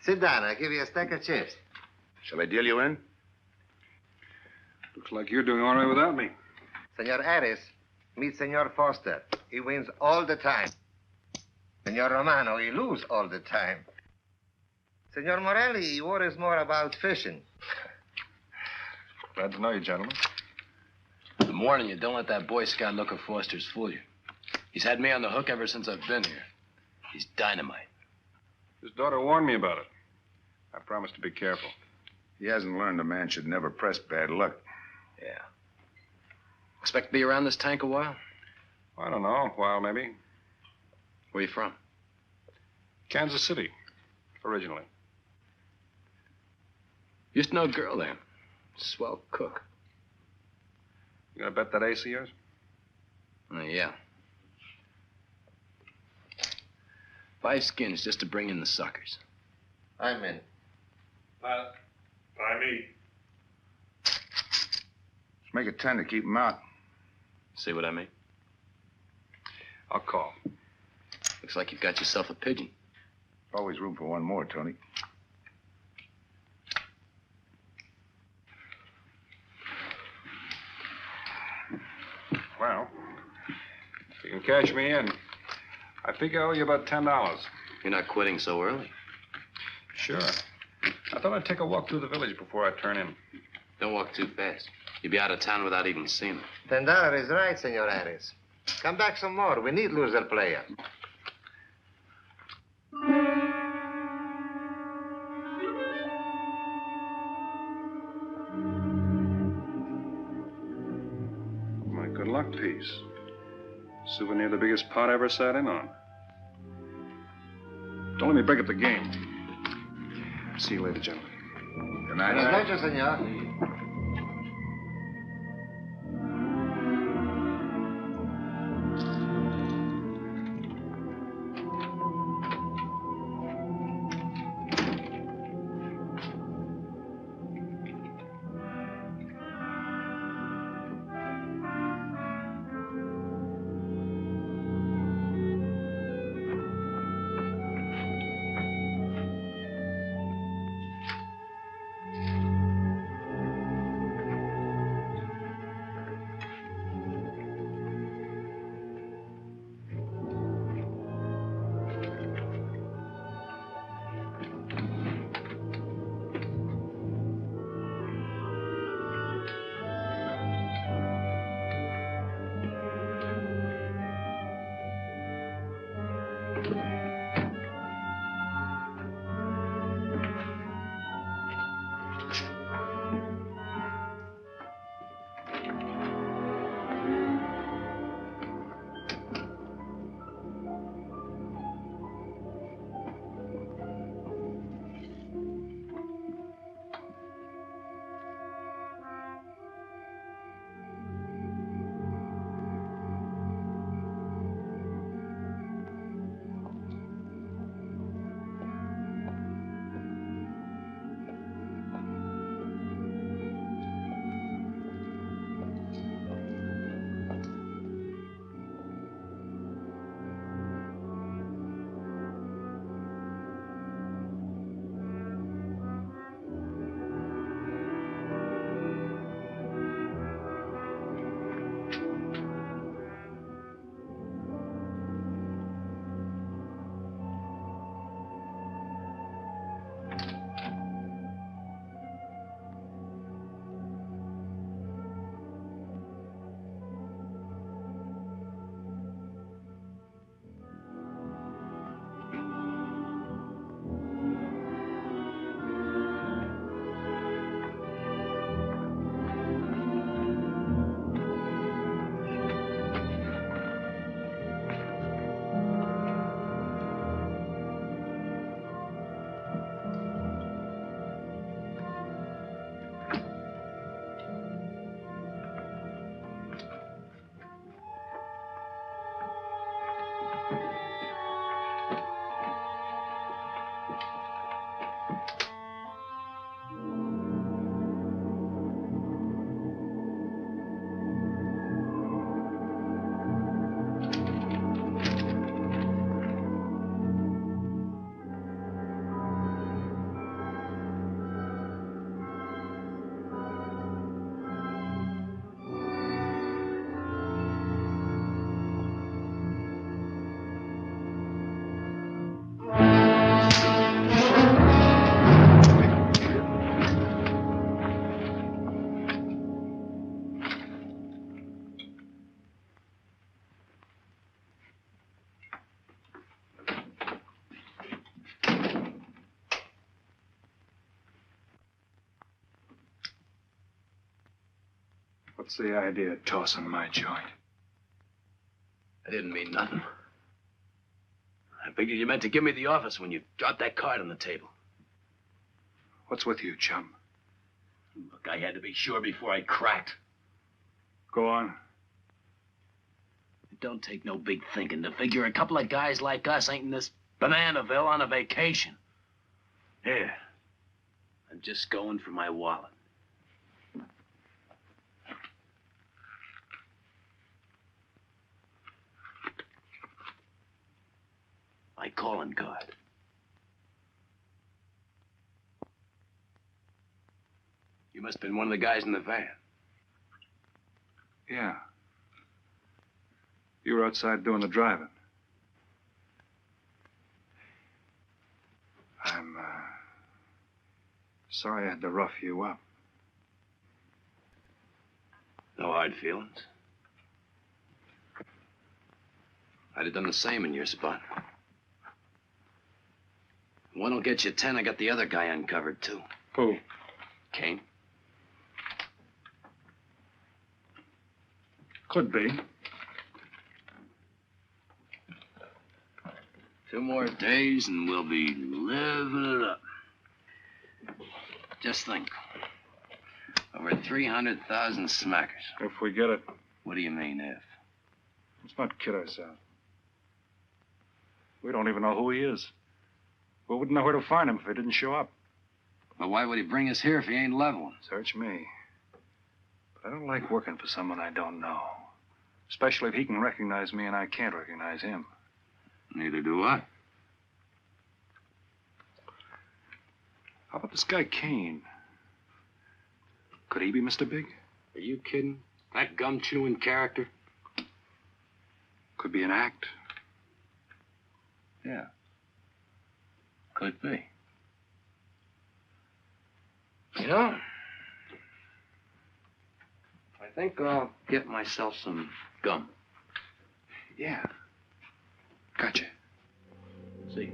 Sit down. I'll give you a stack of chips. Shall I deal you in? Looks like you're doing all right without me. Senor Harris, meet Senor Foster. He wins all the time. Senor Romano, he lose all the time. Senor Morelli, he worries more about fishing. Glad to know you, gentlemen. I'm warning you, don't let that Boy Scout look of Foster's fool you. He's had me on the hook ever since I've been here. He's dynamite. His daughter warned me about it. I promised to be careful. He hasn't learned a man should never press bad luck. Yeah. Expect to be around this tank a while? I don't know, a while maybe. Where you from? Kansas City, originally. Used to know a girl there. Swell cook. You gonna bet that ace of yours? Yeah. 5 skins just to bring in the suckers. I'm in. By me. Let's make it 10 to keep him out. See what I mean? I'll call. Looks like you've got yourself a pigeon. Always room for one more, Tony. Well, if you can cash me in, I think I owe you about $10. You're not quitting so early. Sure. I thought I'd take a walk through the village before I turn in. Don't walk too fast. You'll be out of town without even seeing it. $10 is right, Senor Harris. Come back some more. We need loser player. My good luck piece. Souvenir the biggest pot I ever sat in on. Don't let me break up the game. See you later, gentlemen. Good night. Buenas noches, senor. What's the idea of tossing my joint? I didn't mean nothing. I figured you meant to give me the office when you dropped that card on the table. What's with you, chum? Look, I had to be sure before I cracked. Go on. It don't take no big thinking to figure a couple of guys like us ain't in this Bananaville on a vacation. Here, I'm just going for my wallet. My calling card. You must have been one of the guys in the van. Yeah. You were outside doing the driving. I'm, sorry I had to rough you up. No hard feelings. I'd have done the same in your spot. One will get you 10. I got the other guy uncovered, too. Who? Kane. Could be. 2 more days and we'll be living it up. Just think. Over 300,000 smackers. If we get it. What do you mean, if? Let's not kid ourselves. We don't even know who he is. We wouldn't know where to find him if he didn't show up. Well, why would he bring us here if he ain't leveling? Search me. But I don't like working for someone I don't know. Especially if he can recognize me and I can't recognize him. Neither do I. How about this guy Kane? Could he be Mr. Big? Are you kidding? That gum-chewing character? Could be an act. Yeah. Could be. You know, I think I'll get myself some gum. Yeah. Gotcha. See.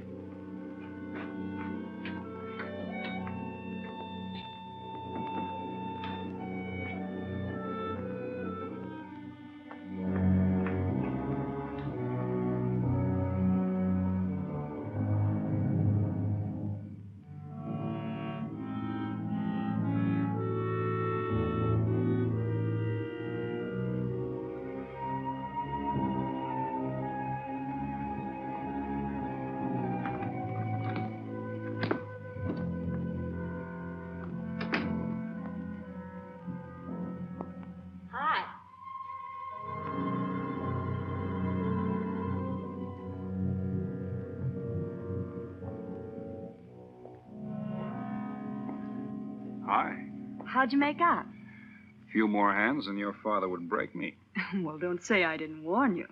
Hi. How'd you make out? A few more hands and your father would break me. Well, don't say I didn't warn you.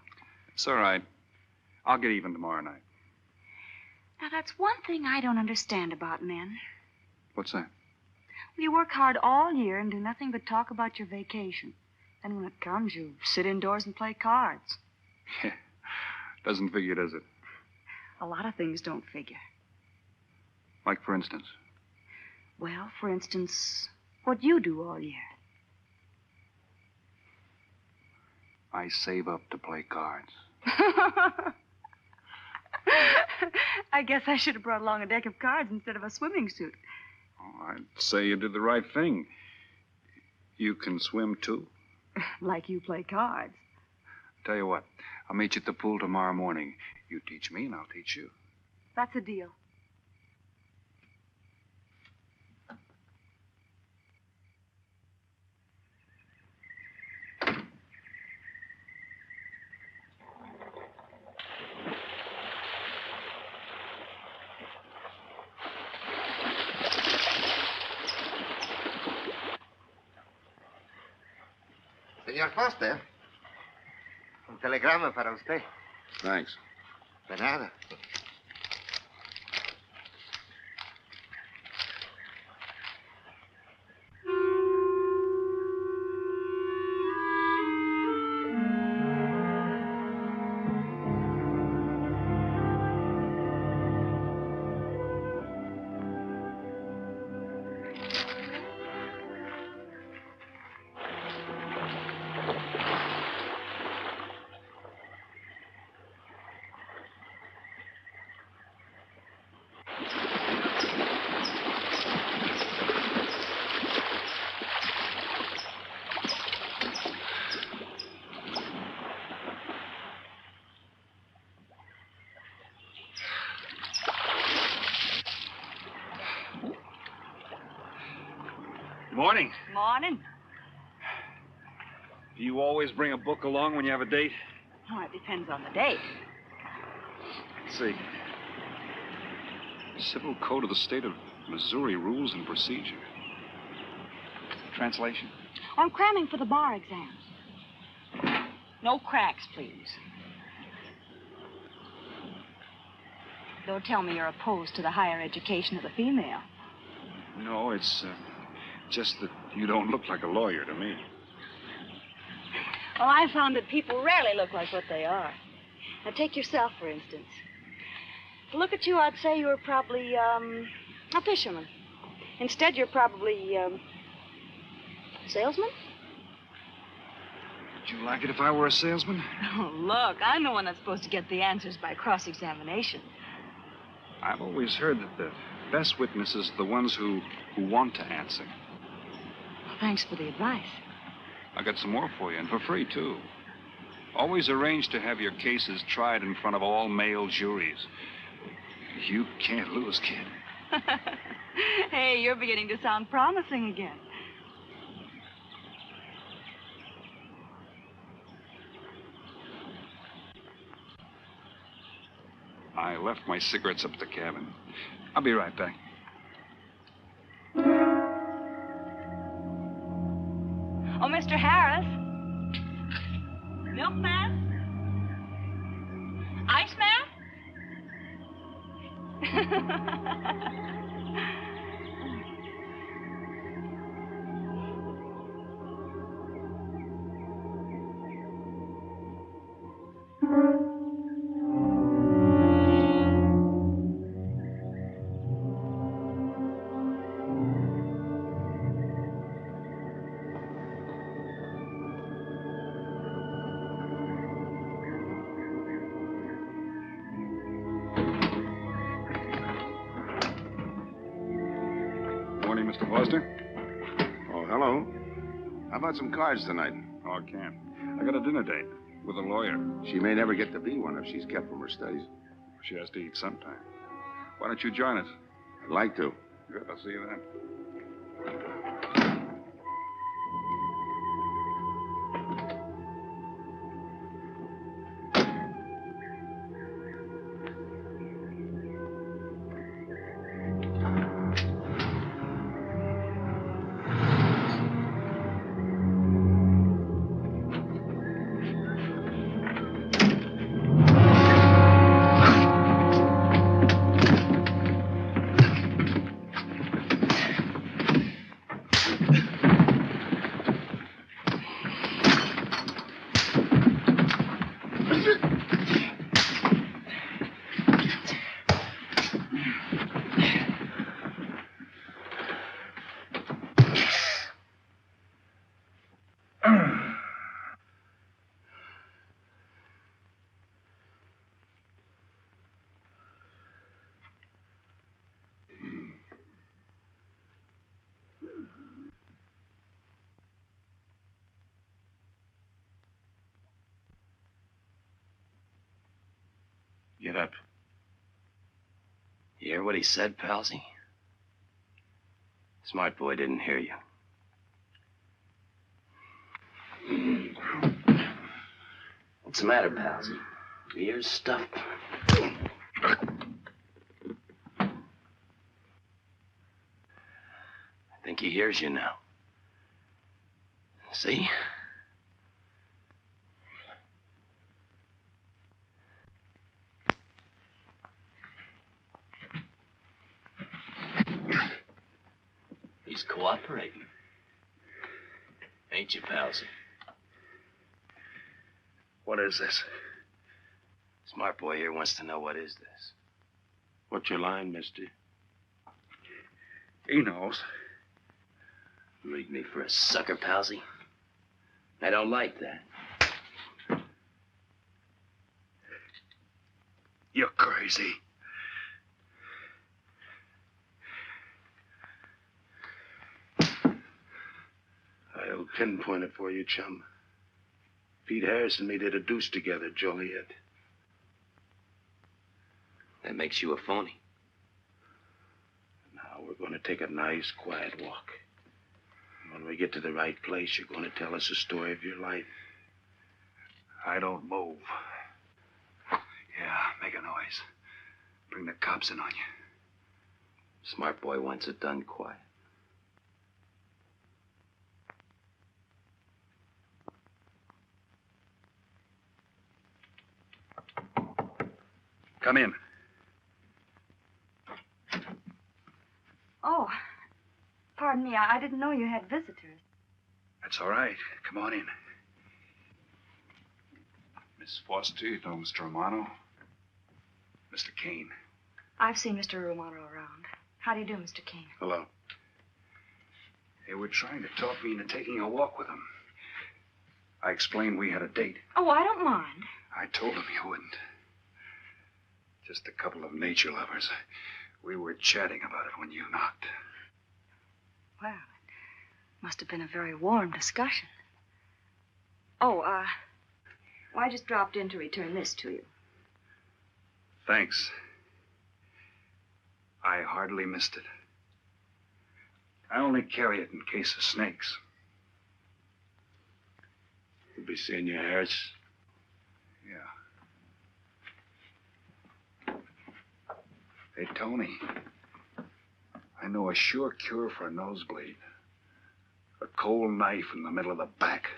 It's all right. I'll get even tomorrow night. Now, that's one thing I don't understand about men. What's that? You work hard all year and do nothing but talk about your vacation. Then when it comes, you sit indoors and play cards. Yeah. Doesn't figure, does it? A lot of things don't figure. Like, for instance? Well, for instance, what you do all year. I save up to play cards. I guess I should have brought along a deck of cards instead of a swimming suit. Oh, I'd say you did the right thing. You can swim, too. Like you play cards. Tell you what, I'll meet you at the pool tomorrow morning. You teach me and I'll teach you. That's a deal. Señor Foster, un telegrama para usted. Thanks. De nada. Morning. Morning. Do you always bring a book along when you have a date? Oh, it depends on the date. Let's see. Civil Code of the State of Missouri Rules and Procedure. Translation? I'm cramming for the bar exam. No cracks, please. Don't tell me you're opposed to the higher education of the female. No, it's just that you don't look like a lawyer to me. Well, I found that people rarely look like what they are. Now, take yourself, for instance. To look at you, I'd say you were probably, a fisherman. Instead, you're probably, salesman? Would you like it if I were a salesman? Oh, look, I'm the one that's supposed to get the answers by cross-examination. I've always heard that the best witnesses are the ones who want to answer. Well, thanks for the advice. I got some more for you, and for free, too. Always arrange to have your cases tried in front of all male juries. You can't lose, kid. Hey, you're beginning to sound promising again. I left my cigarettes up at the cabin. I'll be right back. Oh, Mr. Harris. Milkman? Iceman? Morning, Mr. Foster. Oh, hello. How about some cards tonight? Oh, I can't. I got a dinner date with a lawyer. She may never get to be one if she's kept from her studies. She has to eat sometime. Why don't you join us? I'd like to. Good, I'll see you then. Get up. You hear what he said, Palsy? Smart boy didn't hear you. What's the matter, Palsy? Your ears stuffed? I think he hears you now. See? He's cooperating. Ain't you, Palsy? What is this? Smart boy here wants to know what is this. What's your line, mister? He knows. Leave me for a sucker, Palsy. I don't like that. You're crazy. I'll pinpoint it for you, chum. Pete Harris and me did a deuce together, Joliet. That makes you a phony. Now we're going to take a nice, quiet walk. When we get to the right place, you're going to tell us the story of your life. I don't move. Yeah, make a noise. Bring the cops in on you. Smart boy wants it done quiet. Come in. Oh, pardon me. I didn't know you had visitors. That's all right. Come on in. Miss Foster, you know Mr. Romano? Mr. Kane. I've seen Mr. Romano around. How do you do, Mr. Kane? Hello. Hey, we're trying to talk me into taking a walk with him. I explained we had a date. Oh, I don't mind. I told him you wouldn't. Just a couple of nature lovers. We were chatting about it when you knocked. Well, it must have been a very warm discussion. Oh, well, I just dropped in to return this to you. Thanks. I hardly missed it. I only carry it in case of snakes. We'll be seeing you, Harris. Yeah. Hey, Tony. I know a sure cure for a nosebleed. A cold knife in the middle of the back.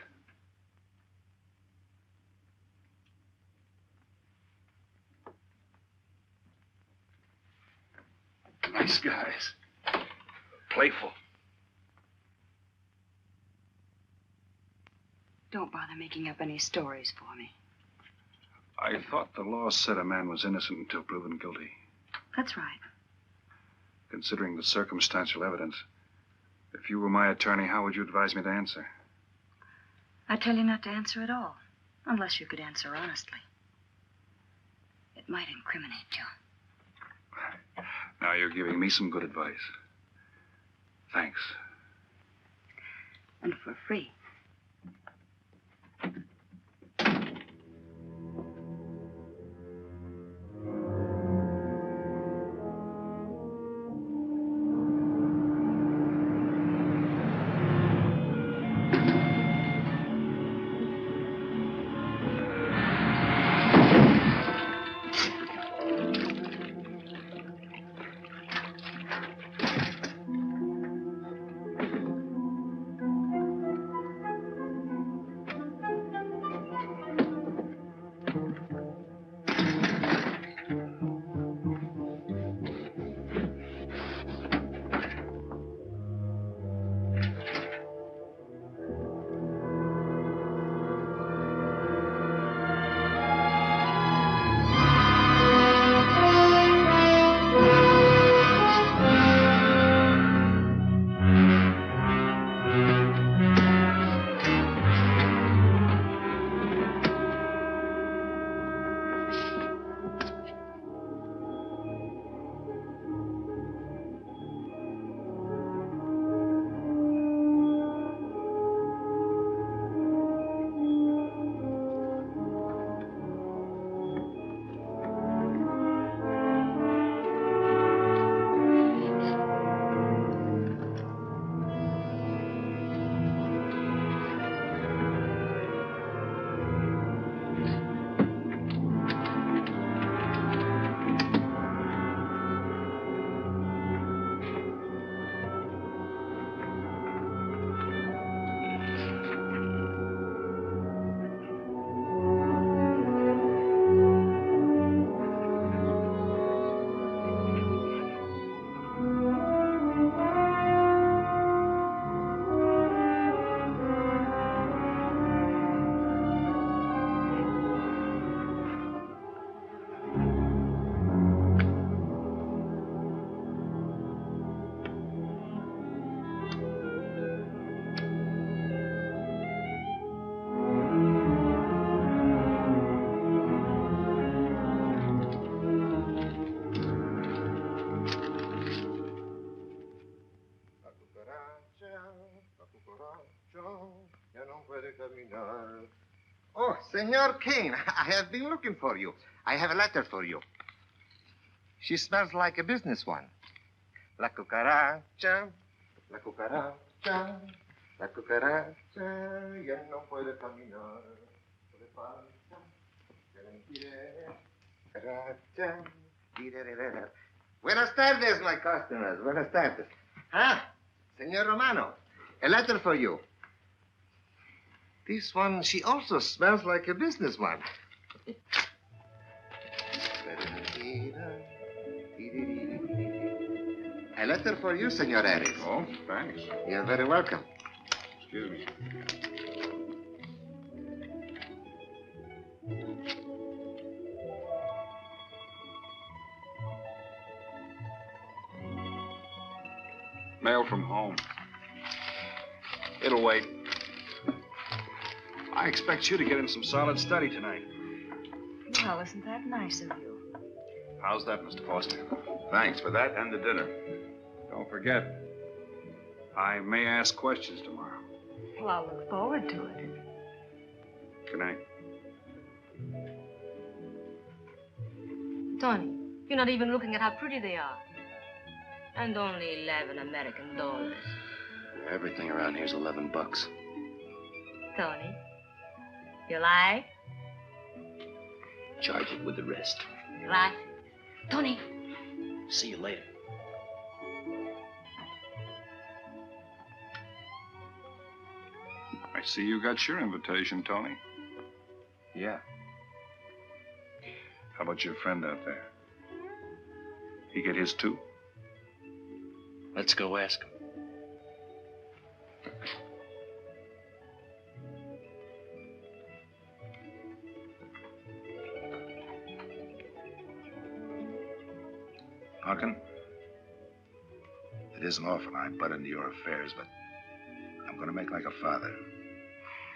Nice guys. Playful. Don't bother making up any stories for me. I thought the law said a man was innocent until proven guilty. That's right. Considering the circumstantial evidence, if you were my attorney, how would you advise me to answer? I tell you not to answer at all, unless you could answer honestly. It might incriminate you. Now you're giving me some good advice. Thanks. And for free. Oh, Senor Kane, I have been looking for you. I have a letter for you. She smells like a business one. La cucaracha, la cucaracha. La cucaracha ya no puede caminar. Le falta el pie. Cucaracha. Buenas tardes, my customers. Buenas tardes. Ah, Senor Romano, a letter for you. This one, she also smells like a businessman. A letter for you, Senor Harris. Oh, thanks. You're very welcome. Excuse me. Mail from home. It'll wait. I expect you to get in some solid study tonight. Well, isn't that nice of you? How's that, Mr. Foster? Thanks for that and the dinner. Don't forget, I may ask questions tomorrow. Well, I'll look forward to it. Good night. Tony, you're not even looking at how pretty they are. And only 11 American dollars. Everything around here's $11. Tony, you like? Charge it with the rest. Gracias. Tony. See you later. I see you got your invitation, Tony. Yeah. How about your friend out there? He get his too? Let's go ask him. Pumpkin, it isn't often I butt into your affairs, but I'm going to make like a father.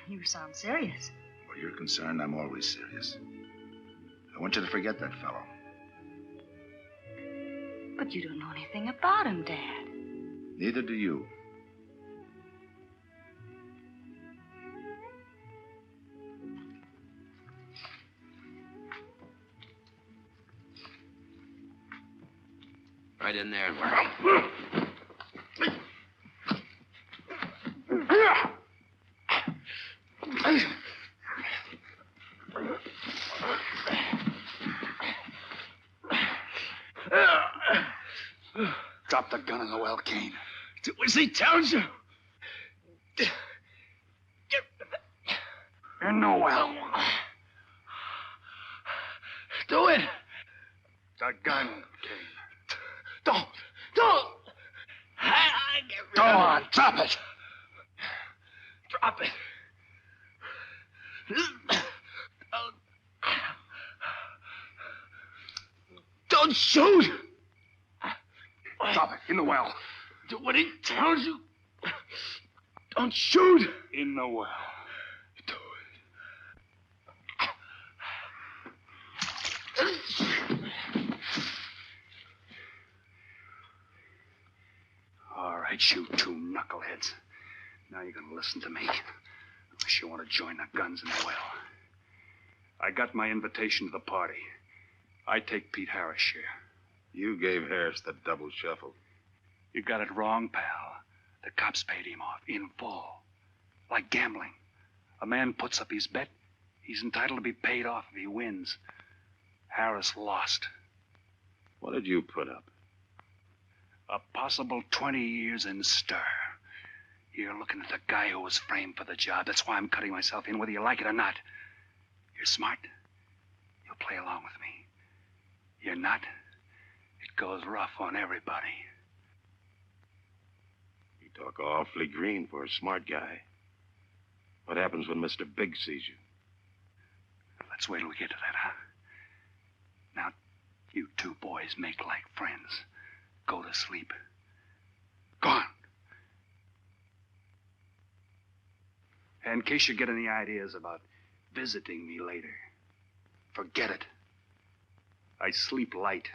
You sound serious. Where you're concerned, I'm always serious. I want you to forget that fellow. But you don't know anything about him, Dad. Neither do you. Right in there. Drop the gun in the well, Kane. Do as he tells you. Get in the well. Do it. The gun, Kane. Don't. Go on, drop it. Drop it. Don't shoot. Drop it, in the well. Do what he tells you. Don't shoot. In the well. Do All right, you two knuckleheads. Now you're going to listen to me. Unless you want to join the guns in the well. I got my invitation to the party. I take Pete Harris' share. You gave Harris the double shuffle. You got it wrong, pal. The cops paid him off in full. Like gambling. A man puts up his bet. He's entitled to be paid off if he wins. Harris lost. What did you put up? A possible 20 years in stir. You're looking at the guy who was framed for the job. That's why I'm cutting myself in, whether you like it or not. You're smart. You'll play along with me. You're not. It goes rough on everybody. You talk awfully green for a smart guy. What happens when Mr. Big sees you? Let's wait till we get to that, huh? Now, you two boys make like friends. Go to sleep. Go on. And in case you get any ideas about visiting me later, forget it. I sleep light.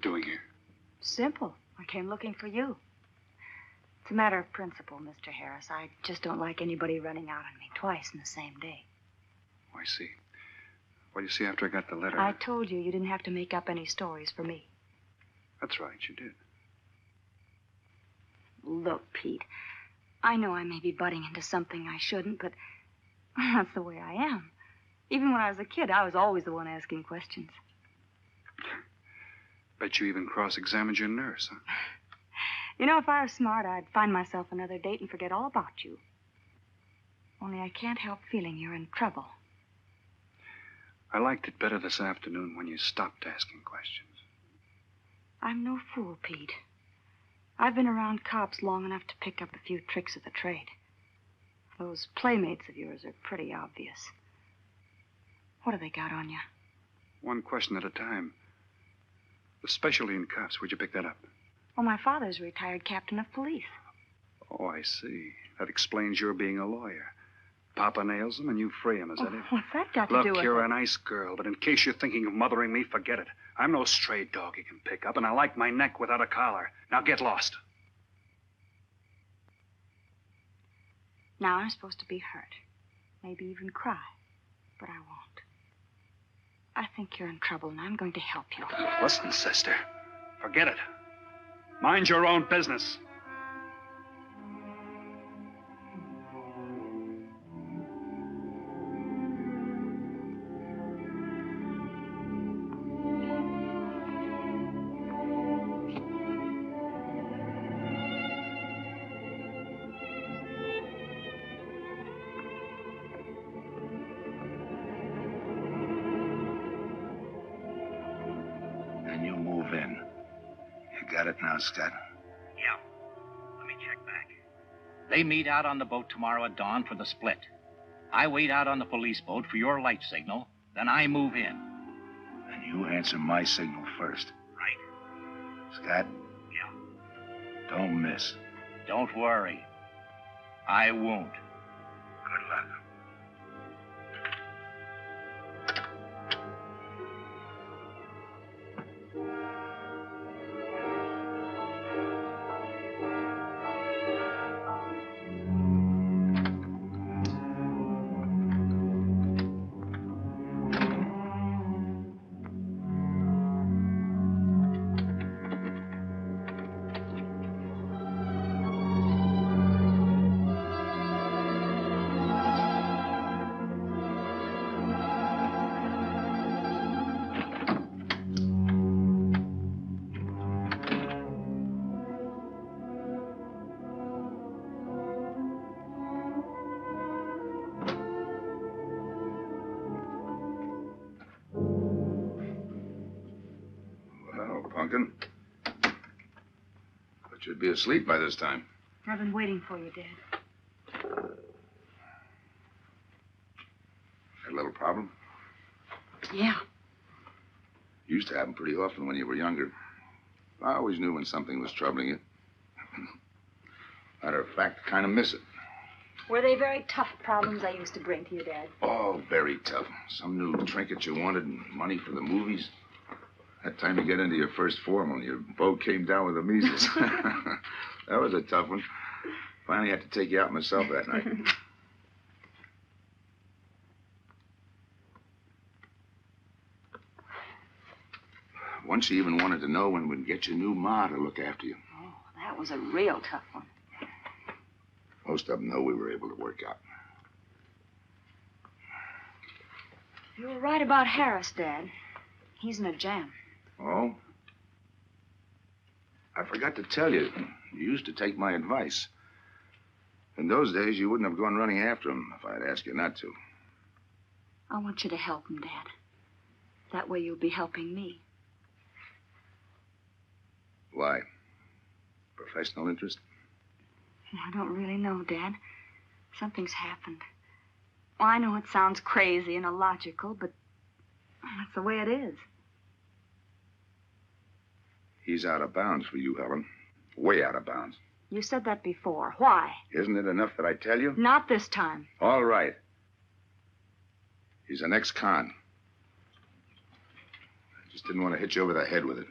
doing here? Simple. I came looking for you. It's a matter of principle, Mr. Harris. I just don't like anybody running out on me twice in the same day. Oh, I see. Well, you see, after I got the letter... I told you you didn't have to make up any stories for me. That's right, you did. Look, Pete, I know I may be butting into something I shouldn't, but that's the way I am. Even when I was a kid, I was always the one asking questions. Bet you even cross-examined your nurse, huh? You know, if I was smart, I'd find myself another date and forget all about you. Only I can't help feeling you're in trouble. I liked it better this afternoon when you stopped asking questions. I'm no fool, Pete. I've been around cops long enough to pick up a few tricks of the trade. Those playmates of yours are pretty obvious. What have they got on you? One question at a time. The specialty in cops, where'd you pick that up? Well, my father's a retired captain of police. Oh, I see. That explains your being a lawyer. Papa nails him and you free him, is that it? What's that got to do with it? Look, you're a nice girl, but in case you're thinking of mothering me, forget it. I'm no stray dog you can pick up, and I like my neck without a collar. Now get lost. Now I'm supposed to be hurt. Maybe even cry. But I won't. I think you're in trouble, and I'm going to help you. Listen, sister. Forget it. Mind your own business. Now, Scott. Yeah. Let me check back. They meet out on the boat tomorrow at dawn for the split. I wait out on the police boat for your light signal, then I move in. And you answer my signal first. Right. Scott? Yeah. Don't miss. Don't worry. I won't. Good luck. Pumpkin. But you'd be asleep by this time. I've been waiting for you, Dad. Had a little problem? Yeah. Used to happen pretty often when you were younger. I always knew when something was troubling you. Matter of fact, I kind of miss it. Were they very tough problems I used to bring to you, Dad? Oh, very tough. Some new trinket you wanted and money for the movies. That time you get into your first formal, your boat came down with the measles. That was a tough one. Finally had to take you out myself that night. Once you even wanted to know when we'd get your new ma to look after you. Oh, that was a real tough one. Most of them know we were able to work out. You were right about Harris, Dad. He's in a jam. Oh? I forgot to tell you. You used to take my advice. In those days, you wouldn't have gone running after him if I'd asked you not to. I want you to help him, Dad. That way you'll be helping me. Why? Professional interest? I don't really know, Dad. Something's happened. Well, I know it sounds crazy and illogical, but that's the way it is. He's out of bounds for you, Helen. Way out of bounds. You said that before. Why? Isn't it enough that I tell you? Not this time. All right. He's an ex-con. I just didn't want to hit you over the head with it.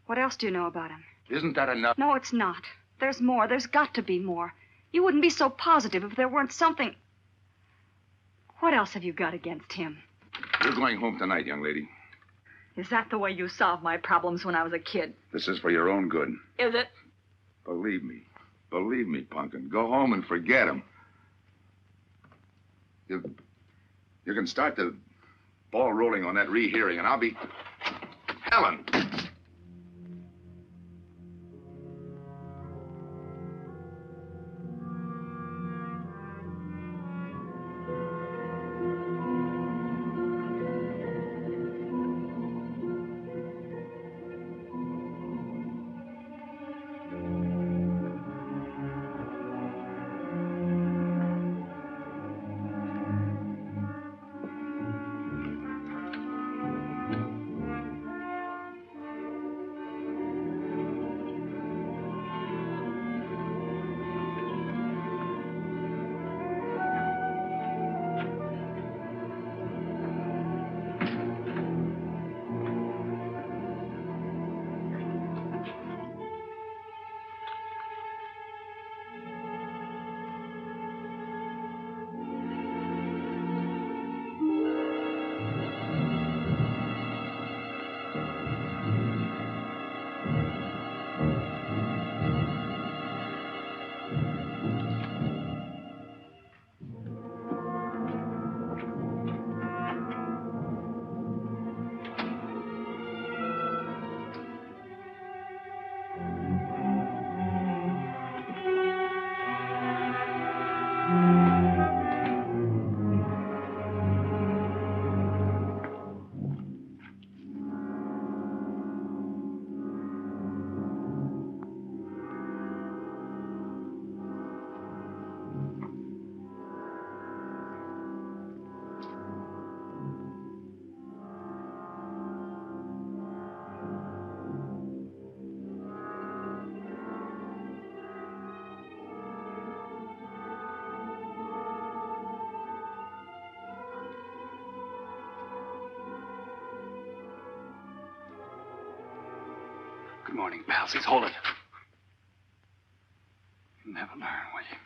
What else do you know about him? Isn't that enough? No, it's not. There's more. There's got to be more. You wouldn't be so positive if there weren't something. What else have you got against him? You're going home tonight, young lady. Is that the way you solved my problems when I was a kid? This is for your own good. Is it? Believe me. Believe me, Punkin. Go home and forget him. You can start the ball rolling on that rehearing, and I'll be... Helen! Good morning, palsies. Hold it. You'll never learn, will you?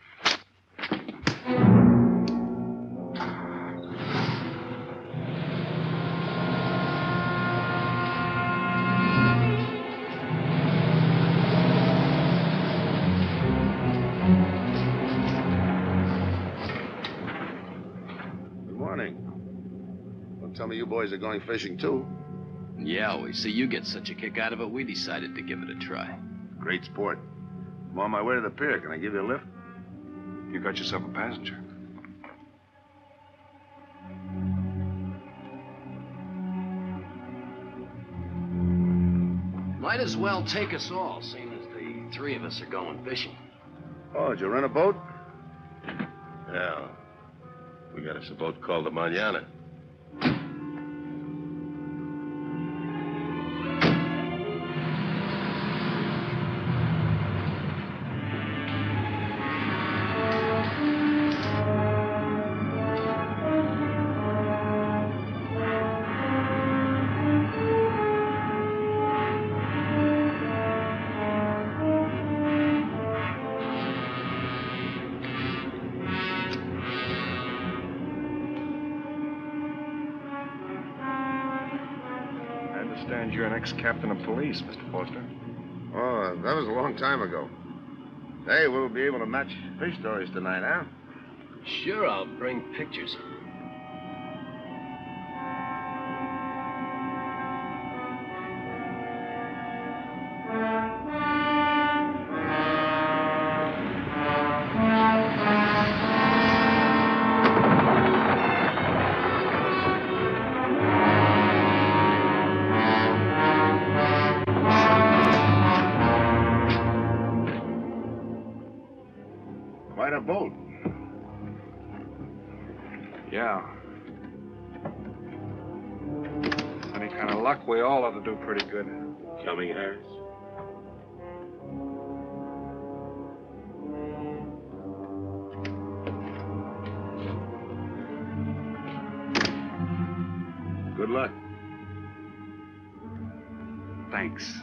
Good morning. Don't tell me you boys are going fishing, too. Yeah, we see you get such a kick out of it, we decided to give it a try. Great sport. I'm on my way to the pier. Can I give you a lift? You got yourself a passenger. Might as well take us all, seeing as the three of us are going fishing. Oh, did you rent a boat? Yeah. We got us a boat called the Manana. You're an ex-captain of police, Mr. Foster. Oh, that was a long time ago. Hey, we'll be able to match fish stories tonight, huh? Sure, I'll bring pictures. Quite a boat. Yeah. Any kind of luck, we all ought to do pretty good. Coming, Harris? Good luck. Thanks.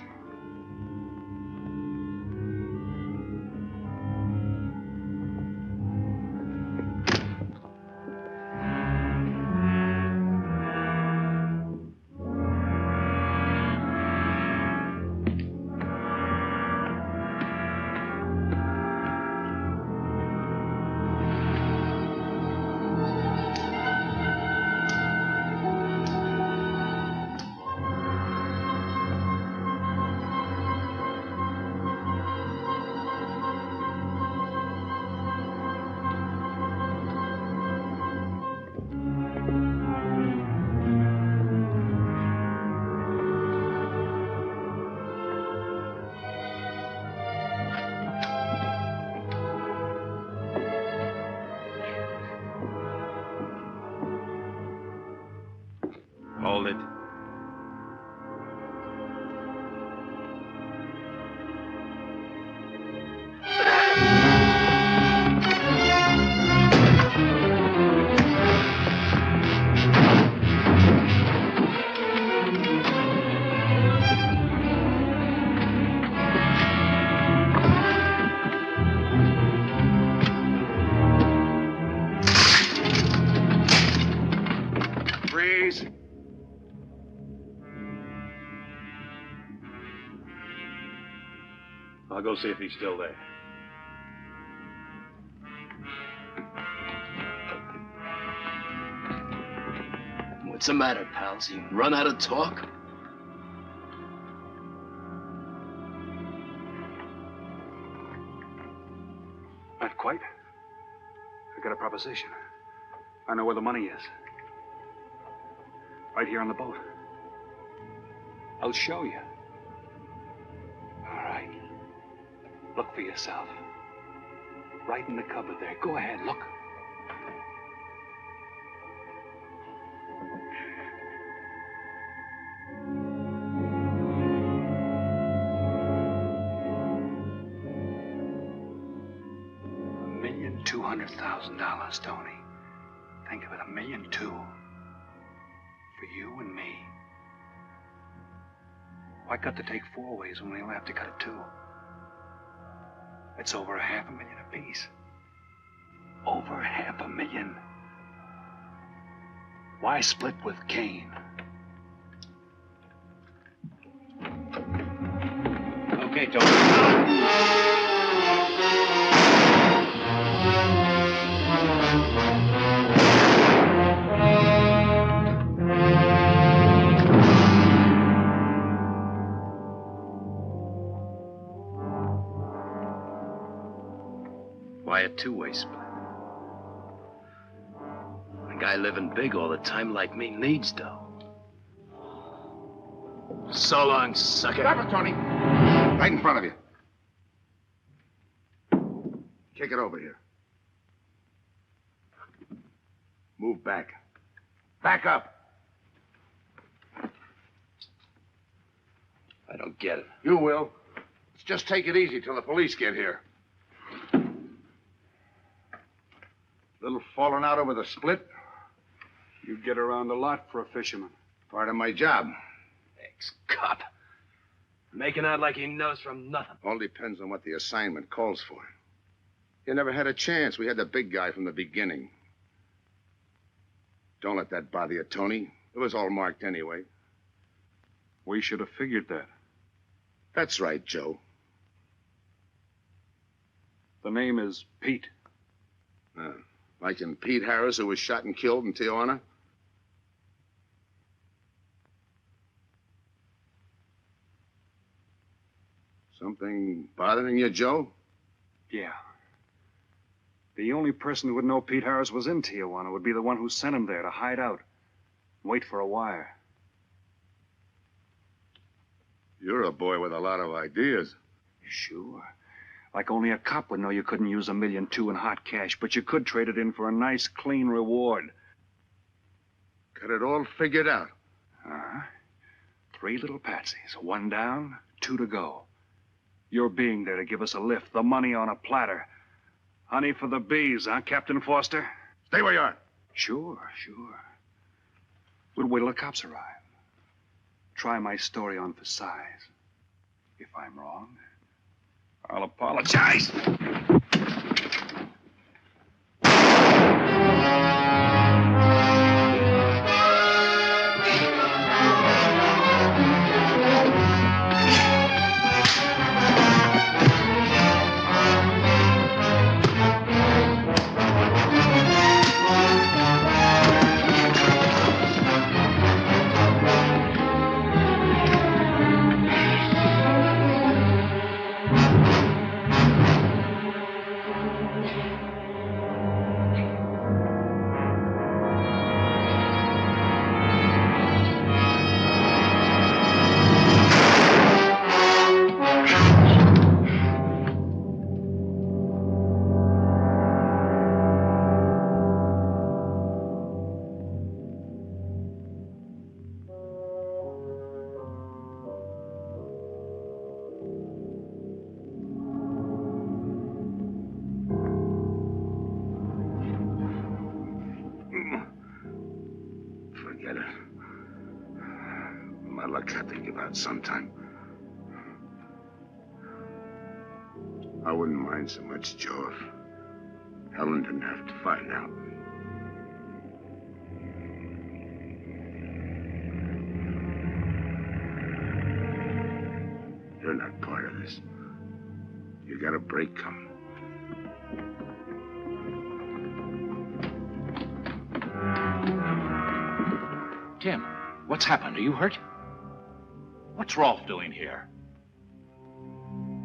hold it. Freeze. I'll go see if he's still there. What's the matter, pals? You run out of talk? Not quite. I got a proposition. I know where the money is. Right here on the boat. I'll show you. All right. Look for yourself. Right in the cupboard there. Go ahead, look. $1,200,000, Tony. Think of it, $1.2 million. For you and me. Why cut the take 4 ways when we only have to cut it 2? It's over $500,000 apiece. Over $500,000. Why split with Kane? Okay, Tony. Why a two-way split? A guy living big all the time like me needs dough. So long, sucker. Stop it, Tony. Right in front of you. Kick it over here. Move back. Back up. I don't get it. You will. Let's just take it easy till the police get here. Little falling out over the split. You get around a lot for a fisherman. Part of my job. Ex-cop. Making out like he knows from nothing. All depends on what the assignment calls for. You never had a chance. We had the big guy from the beginning. Don't let that bother you, Tony. It was all marked anyway. We should have figured that. That's right, Joe. The name is Pete. Like in Pete Harris, who was shot and killed in Tijuana? Something bothering you, Joe? Yeah. The only person who would know Pete Harris was in Tijuana would be the one who sent him there to hide out. Wait for a wire. You're a boy with a lot of ideas. Sure. Like only a cop would know you couldn't use $1.2 million in hot cash, but you could trade it in for a nice, clean reward. Got it all figured out. 3 little patsies. 1 down, 2 to go. Your being there to give us a lift, the money on a platter. Honey for the bees, huh, Captain Foster? Stay where you are. Sure. We'll wait till the cops arrive. Try my story on for size. If I'm wrong, I'll apologize. of luck have to give out sometime. I wouldn't mind so much, Joe, if Helen didn't have to find out. You're not part of this. You got a break coming. Tim, what's happened? Are you hurt? What's Rolfe doing here?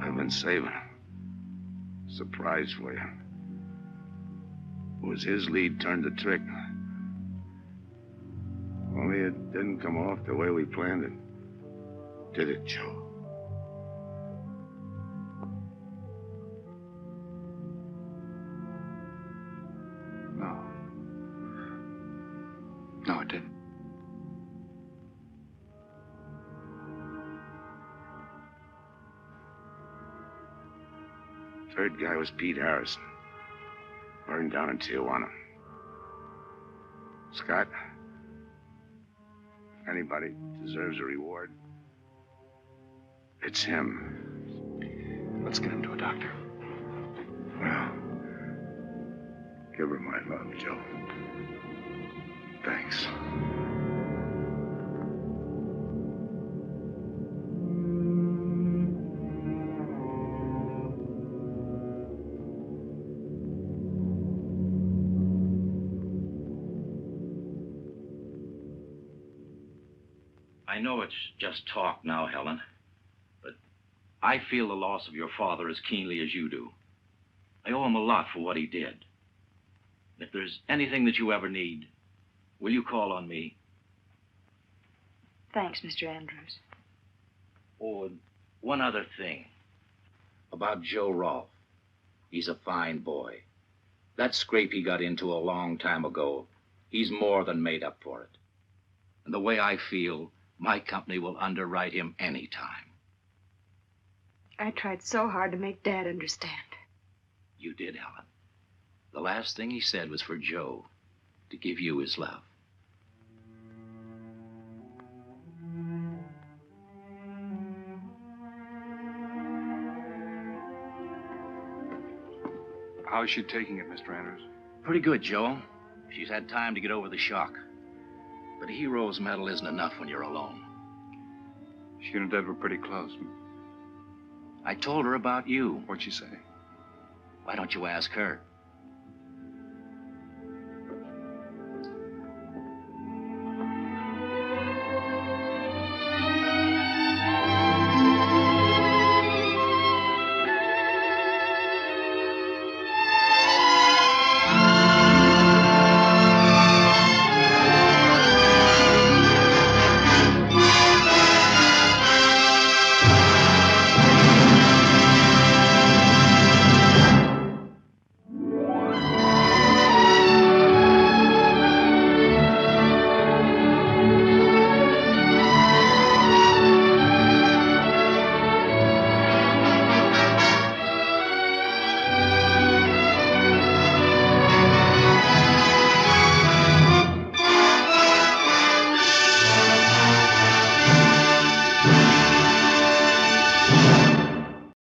I've been saving him. Surprise for you. It was his lead turned the trick. Only it didn't come off the way we planned it. Did it, Joe? No. No, it didn't. Third guy was Pete Harrison. Burned down in Tijuana. Scott, if anybody deserves a reward, it's him. Let's get him to a doctor. Well, give her my love, Joe. Thanks. I know it's just talk now, Helen, but I feel the loss of your father as keenly as you do. I owe him a lot for what he did. If there's anything that you ever need, will you call on me? Thanks, Mr. Andrews. Oh, and one other thing. About Joe Rolfe. He's a fine boy. That scrape he got into a long time ago, he's more than made up for it. And the way I feel, my company will underwrite him any time. I tried so hard to make Dad understand. You did, Helen. The last thing he said was for Joe to give you his love. How's she taking it, Mr. Andrews? Pretty good, Joe. She's had time to get over the shock. But a hero's medal isn't enough when you're alone. She and Dad were pretty close. I told her about you. What'd she say? Why don't you ask her?